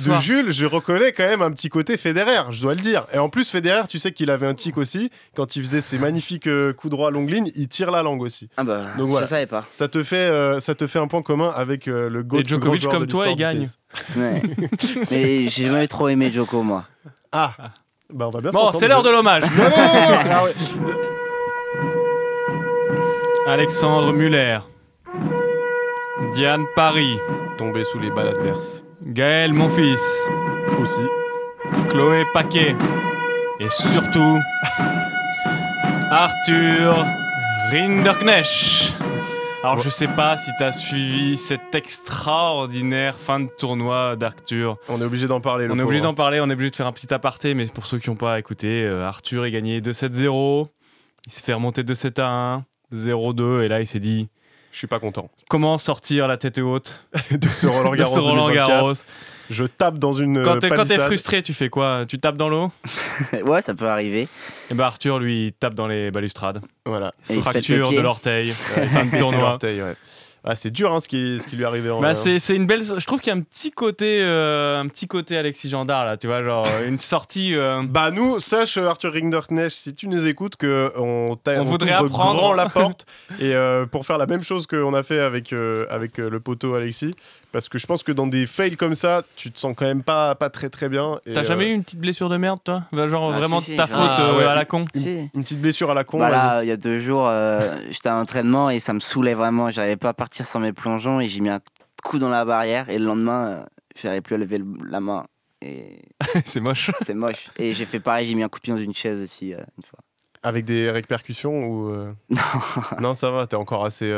Speaker 1: de Jules, je reconnais quand même un petit côté Federer, je dois le dire. Et en plus Federer, tu sais qu'il avait un tic aussi, quand il faisait ses magnifiques coups droits à longue ligne, il tire la langue aussi.
Speaker 3: Ah bah,
Speaker 1: donc voilà,
Speaker 3: je savais pas.
Speaker 1: Ça te fait un point commun avec le GOAT.
Speaker 2: Et Djokovic comme toi, il gagne.
Speaker 3: Ouais. Mais j'ai jamais trop aimé Djoko, moi.
Speaker 1: Ah, bah on va bien
Speaker 2: bon,
Speaker 1: s'entendre.
Speaker 2: c'est l'heure de l'hommage. Alexandre Muller, Diane Paris,
Speaker 1: tombé sous les balles adverses.
Speaker 2: Gaël Monfils,
Speaker 1: aussi.
Speaker 2: Chloé Paquet, et surtout Arthur Rinderknecht. Alors je sais pas si t'as suivi cette extraordinaire fin de tournoi d'Arthur.
Speaker 1: On est obligé d'en parler.
Speaker 2: On est obligé d'en parler, on est obligé de faire un petit aparté, mais pour ceux qui n'ont pas écouté, Arthur est gagné 2-7-0, il s'est fait remonter 2-7-1. 0-2 et là il s'est dit
Speaker 1: je suis pas content.
Speaker 2: Comment sortir la tête haute
Speaker 1: de ce Roland Garros, Je tape dans une
Speaker 2: quand t'es frustré, tu fais quoi? Tu tapes dans l'eau?
Speaker 3: Ouais, ça peut arriver.
Speaker 2: Et bah Arthur lui il tape dans les balustrades.
Speaker 1: Voilà.
Speaker 2: Fracture de l'orteil. Fin de tournoi.
Speaker 1: Ah, c'est dur ce qui lui est arrivé en
Speaker 2: Bah,
Speaker 1: vrai, hein.
Speaker 2: c'est une belle. Je trouve qu'il y a un petit côté Alexis Gendard là, tu vois, genre une sortie.
Speaker 1: Bah nous, sache Arthur Rinderknecht, si tu nous écoutes, que on
Speaker 2: voudrait
Speaker 1: t'ouvre
Speaker 2: apprendre.
Speaker 1: grand la porte et pour faire la même chose qu'on a fait avec le poteau Alexis, parce que je pense que dans des fails comme ça, tu te sens quand même pas très très bien. Et,
Speaker 2: T'as jamais eu une petite blessure de merde, toi? Bah, genre
Speaker 3: Ah,
Speaker 2: vraiment
Speaker 3: si,
Speaker 2: ta
Speaker 3: genre-
Speaker 2: faute
Speaker 1: Ah, ouais.
Speaker 2: à la con.
Speaker 3: Si.
Speaker 1: une petite blessure à la con?
Speaker 3: Bah
Speaker 1: vas-y.
Speaker 3: là, il y a 2 jours, j'étais à l'entraînement et ça me saoulait vraiment. J'arrivais pas à partir sans mes plongeons et j'ai mis un coup dans la barrière. Et le lendemain, j'arrivais plus à lever la main. Et
Speaker 2: C'est moche.
Speaker 3: c'est moche. Et j'ai fait pareil, j'ai mis un coup de pied dans une chaise aussi une fois.
Speaker 1: Avec des répercussions ou non, ça va, t'es encore assez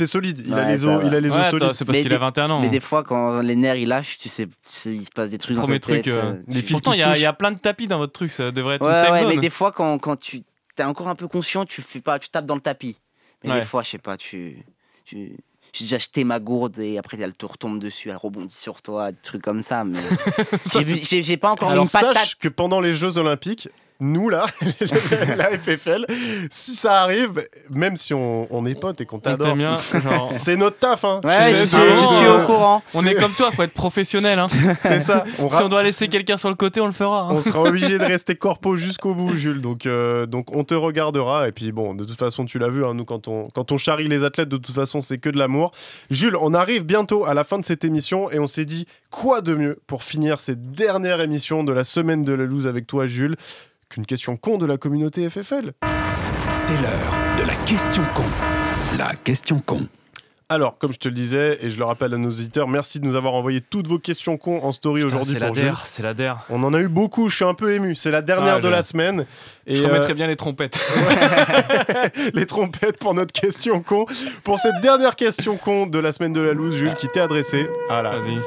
Speaker 1: solide. Il a
Speaker 3: Ouais,
Speaker 1: les
Speaker 3: ça
Speaker 1: os,
Speaker 3: va.
Speaker 1: il a les os
Speaker 2: Ouais,
Speaker 1: solides.
Speaker 2: attends, c'est parce
Speaker 3: Mais
Speaker 2: qu'il a
Speaker 3: des-
Speaker 2: 21 ans.
Speaker 3: Mais des fois, quand les nerfs ils lâchent, tu sais, il se passe des trucs
Speaker 2: Premier
Speaker 3: dans ta tête.
Speaker 2: truc,
Speaker 1: les fils
Speaker 2: Pourtant,
Speaker 1: qui
Speaker 2: il
Speaker 1: se
Speaker 2: y
Speaker 1: touchent.
Speaker 2: a plein de tapis dans votre truc, ça devrait être
Speaker 3: Ouais,
Speaker 2: une safe
Speaker 3: ouais,
Speaker 2: zone.
Speaker 3: mais des fois, quand tu es encore un peu conscient, tu fais pas, tu tapes dans le tapis. Mais
Speaker 2: Ouais.
Speaker 3: des fois, je sais pas, j'ai déjà jeté ma gourde et après elle te retombe dessus, elle rebondit sur toi, des trucs comme ça. Mais j'ai pas encore mis
Speaker 1: Alors
Speaker 3: une patate.
Speaker 1: sache que pendant les Jeux Olympiques, nous là, la FFL, si ça arrive, même si on est potes et qu'on
Speaker 2: On
Speaker 1: t'adore,
Speaker 2: t'aime bien, genre,
Speaker 1: c'est notre taf. Hein.
Speaker 3: Ouais,
Speaker 1: Tu sais,
Speaker 3: j'y suis
Speaker 1: vraiment,
Speaker 3: au courant.
Speaker 2: on est comme toi, faut être professionnel. Hein.
Speaker 1: C'est ça.
Speaker 2: Si on doit laisser quelqu'un sur le côté, on le fera. Hein.
Speaker 1: On sera obligé de rester corpo jusqu'au bout, Jules. Donc on te regardera. Et puis bon, de toute façon, tu l'as vu, hein, nous, quand on charrie les athlètes, de toute façon, c'est que de l'amour. Jules, on arrive bientôt à la fin de cette émission et on s'est dit, quoi de mieux pour finir cette dernière émission de la semaine de la loose avec toi, Jules, qu'une question con de la communauté FFL.
Speaker 4: C'est l'heure de la question con. La question con.
Speaker 1: Alors, comme je te le disais, et je le rappelle à nos auditeurs, merci de nous avoir envoyé toutes vos questions cons en story
Speaker 2: Putain,
Speaker 1: aujourd'hui
Speaker 2: c'est la
Speaker 1: pour Jules.
Speaker 2: DER, c'est la DER.
Speaker 1: On en a eu beaucoup, je suis un peu ému. C'est la dernière
Speaker 2: Ah,
Speaker 1: de la semaine. Et
Speaker 2: Je remettrai bien les trompettes.
Speaker 1: les trompettes pour notre question con. Pour cette dernière question con de la semaine de la loose, Jules, qui t'est adressée. Voilà,
Speaker 2: Vas-y.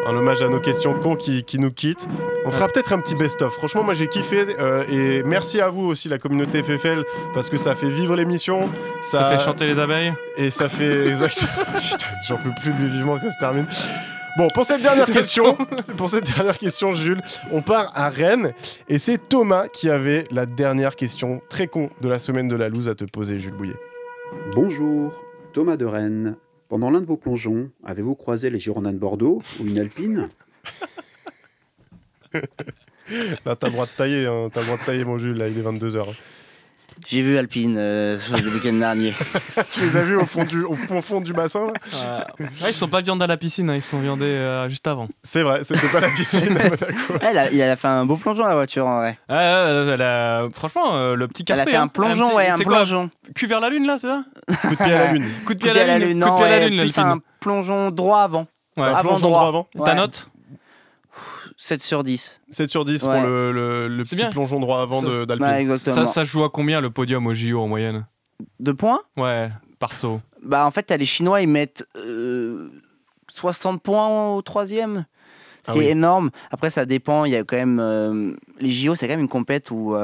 Speaker 1: un hommage à nos questions cons qui nous quittent. On fera peut-être un petit best-of. Franchement, moi j'ai kiffé. Et merci à vous aussi, la communauté FFL, parce que ça fait vivre l'émission.
Speaker 2: Ça fait chanter les abeilles.
Speaker 1: Et ça fait exactement. Putain, j'en peux plus de lui vivement que ça se termine. Bon, pour cette dernière question, Jules, on part à Rennes et c'est Thomas qui avait la dernière question très con de la semaine de la loose à te poser, Jules Bouillet.
Speaker 9: Bonjour, Thomas de Rennes. Pendant l'un de vos plongeons, avez-vous croisé les Girondins de Bordeaux ou une alpine?
Speaker 1: Là, t'as le droit de tailler, hein. T'as le droit de tailler, mon Jules. Là, il est 22h.
Speaker 3: J'ai vu Alpine le week-end dernier.
Speaker 1: Tu les as vus au fond du bassin là?
Speaker 2: Ouais, ils sont pas viandés à la piscine, hein, ils sont viandés juste avant.
Speaker 1: C'est vrai, c'était pas la piscine à Monaco.
Speaker 3: Il a fait un beau plongeon la voiture en vrai.
Speaker 2: Franchement, le petit
Speaker 3: Elle
Speaker 2: carpé.
Speaker 3: a fait un plongeon, ouais, un
Speaker 2: c'est quoi,
Speaker 3: plongeon.
Speaker 2: cul vers la lune là, c'est ça?
Speaker 1: Coup de pied à la lune.
Speaker 2: Coup de pied à la lune. Coup de
Speaker 3: Non,
Speaker 2: pied à la
Speaker 3: ouais,
Speaker 2: lune,
Speaker 3: plus
Speaker 2: l'Alpine.
Speaker 3: un plongeon droit avant.
Speaker 2: Ouais.
Speaker 1: Un
Speaker 3: avant
Speaker 1: plongeon
Speaker 3: droit.
Speaker 1: avant.
Speaker 2: Ta
Speaker 3: Ouais.
Speaker 2: note?
Speaker 3: 7 sur 10.
Speaker 1: 7 sur 10
Speaker 3: Ouais.
Speaker 1: pour le
Speaker 2: C'est
Speaker 1: petit
Speaker 2: bien.
Speaker 1: plongeon droit avant
Speaker 2: Ça,
Speaker 1: d'Alpine.
Speaker 3: Ouais, exactement.
Speaker 2: Ça joue à combien le podium au JO en moyenne?
Speaker 3: 2 points?
Speaker 2: Ouais, par saut.
Speaker 3: Bah en fait, t'as les Chinois, ils mettent 60 points au 3e. Ce qui est énorme. Après, ça dépend. Il y a quand même. Les JO, c'est quand même une compète où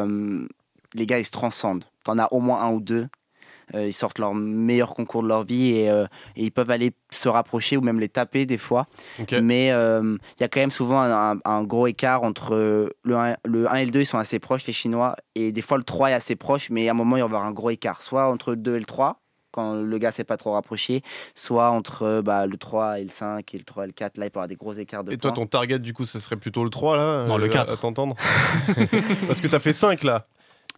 Speaker 3: les gars, ils se transcendent. T'en as au moins un ou deux. Ils sortent leur meilleur concours de leur vie et ils peuvent aller se rapprocher ou même les taper des fois.
Speaker 1: Ok.
Speaker 3: Mais il y a quand même souvent un gros écart entre le 1 et le 2, ils sont assez proches, les Chinois. Et des fois, le 3 est assez proche, mais à un moment, il va y avoir un gros écart. Soit entre le 2 et le 3, quand le gars s'est pas trop rapproché, soit entre le 3 et le 5 et le 3 et le 4. Là, il peut y avoir des gros écarts de
Speaker 1: Et toi,
Speaker 3: points.
Speaker 1: ton target, du coup, ça serait plutôt le 3 là?
Speaker 2: Non, le 4.
Speaker 1: À t'entendre. Parce que t'as fait 5 là.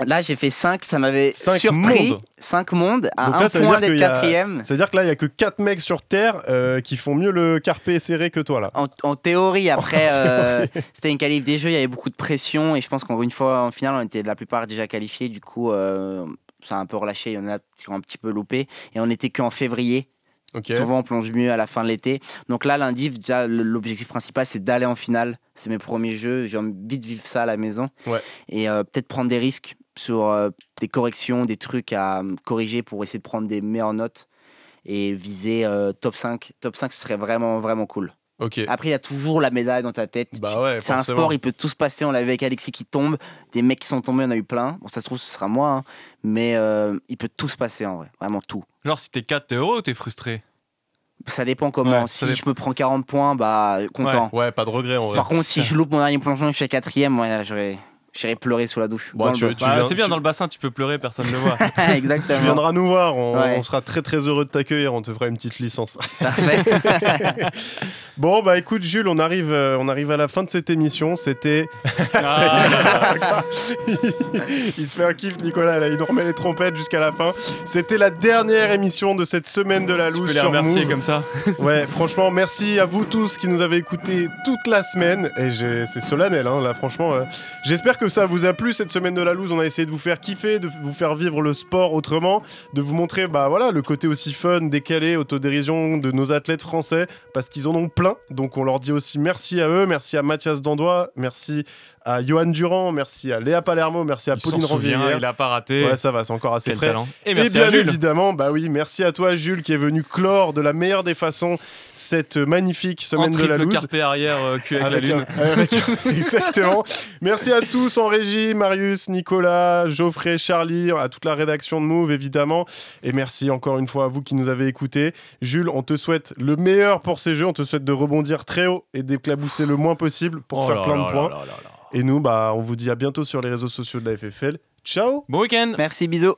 Speaker 3: Là, j'ai fait 5, ça m'avait
Speaker 1: 5
Speaker 3: surpris.
Speaker 1: mondes.
Speaker 3: 5 mondes, à
Speaker 1: Donc
Speaker 3: un
Speaker 1: là, ça veut
Speaker 3: point
Speaker 1: dire
Speaker 3: d'être
Speaker 1: qu'il y a-
Speaker 3: 4e.
Speaker 1: C'est-à-dire que là, il y a que 4 mecs sur Terre qui font mieux le carpé serré que toi là.
Speaker 3: En théorie, après, c'était une qualif des Jeux, il y avait beaucoup de pression et je pense qu'une fois en finale, on était la plupart déjà qualifiés. Du coup, ça a un peu relâché, il y en a qui ont un petit peu loupé. Et on n'était qu'en février.
Speaker 1: Ok.
Speaker 3: Souvent, on plonge mieux à la fin de l'été. Donc là, lundi, déjà, l'objectif principal, c'est d'aller en finale. C'est mes premiers Jeux. J'ai envie de vivre ça à la maison.
Speaker 1: Ouais.
Speaker 3: Et peut-être prendre des risques sur des corrections, des trucs à corriger pour essayer de prendre des meilleures notes et viser top 5. Top 5, ce serait vraiment, vraiment cool.
Speaker 1: Ok.
Speaker 3: Après, il y a toujours la médaille dans ta tête.
Speaker 1: Bah ouais,
Speaker 3: C'est un
Speaker 1: forcément.
Speaker 3: sport, il peut tout se passer. On l'a vu avec Alexis qui tombe, des mecs qui sont tombés, on a eu plein. Bon, ça se trouve, ce sera moi, hein. Mais il peut tout se passer en vrai, vraiment tout.
Speaker 2: Genre, si t'es 4, t'es heureux ou t'es frustré?
Speaker 3: Ça dépend comment.
Speaker 2: Ouais, ça
Speaker 3: Si je me prends 40 points, bah content.
Speaker 1: Ouais, pas de regret en vrai.
Speaker 3: Par contre, si je loupe mon dernier plongeon et que je suis 4e, ouais, j'aurais J'irai pleurer sous la douche.
Speaker 1: Bon,
Speaker 3: dans le bain.
Speaker 2: C'est bien, dans le bassin, tu peux pleurer, personne ne le voit.
Speaker 3: Exactement.
Speaker 1: Tu viendras nous voir,
Speaker 3: Ouais.
Speaker 1: on sera très très heureux de t'accueillir, on te fera une petite licence.
Speaker 3: Parfait.
Speaker 1: Bon bah écoute Jules, on arrive à la fin de cette émission, c'était... Il se fait un kiff Nicolas, là, il nous remet les trompettes jusqu'à la fin. C'était la dernière émission de cette semaine de la
Speaker 2: Tu
Speaker 1: loose
Speaker 2: peux les
Speaker 1: sur
Speaker 2: remercier
Speaker 1: Move.
Speaker 2: comme ça.
Speaker 1: Ouais, franchement, merci à vous tous qui nous avez écoutés toute la semaine. Et c'est solennel, hein, là, franchement. J'espère que ça vous a plu cette semaine de la loose. On a essayé de vous faire kiffer, de vous faire vivre le sport autrement, de vous montrer bah, voilà, le côté aussi fun, décalé, autodérision de nos athlètes français, parce qu'ils en ont plein. Donc on leur dit aussi merci à eux, merci à Mathias Dandois, merci à Johan Durand, merci à Léa Palermo, merci à
Speaker 2: Il
Speaker 1: Pauline
Speaker 2: s'en souvient,
Speaker 1: Ranvier.
Speaker 2: il a pas raté.
Speaker 1: Ouais, ça va, c'est encore assez
Speaker 2: Quel
Speaker 1: frais.
Speaker 2: talent. Et
Speaker 1: Et
Speaker 2: merci
Speaker 1: bien
Speaker 2: à Jules.
Speaker 1: évidemment, bah oui, merci à toi Jules qui est venu clore de la meilleure des façons cette magnifique
Speaker 2: En
Speaker 1: semaine de la
Speaker 2: triple
Speaker 1: loose.
Speaker 2: carpé arrière cul avec la lune.
Speaker 1: Exactement. Merci à tous en régie, Marius, Nicolas, Geoffrey, Charlie, à toute la rédaction de Move évidemment. Et merci encore une fois à vous qui nous avez écoutés. Jules, on te souhaite le meilleur pour ces jeux. On te souhaite de rebondir très haut et d'éclabousser le moins possible pour faire plein de points. Et nous, bah, on vous dit à bientôt sur les réseaux sociaux de la FFL. Ciao.
Speaker 2: Bon week-end.
Speaker 3: Merci, bisous.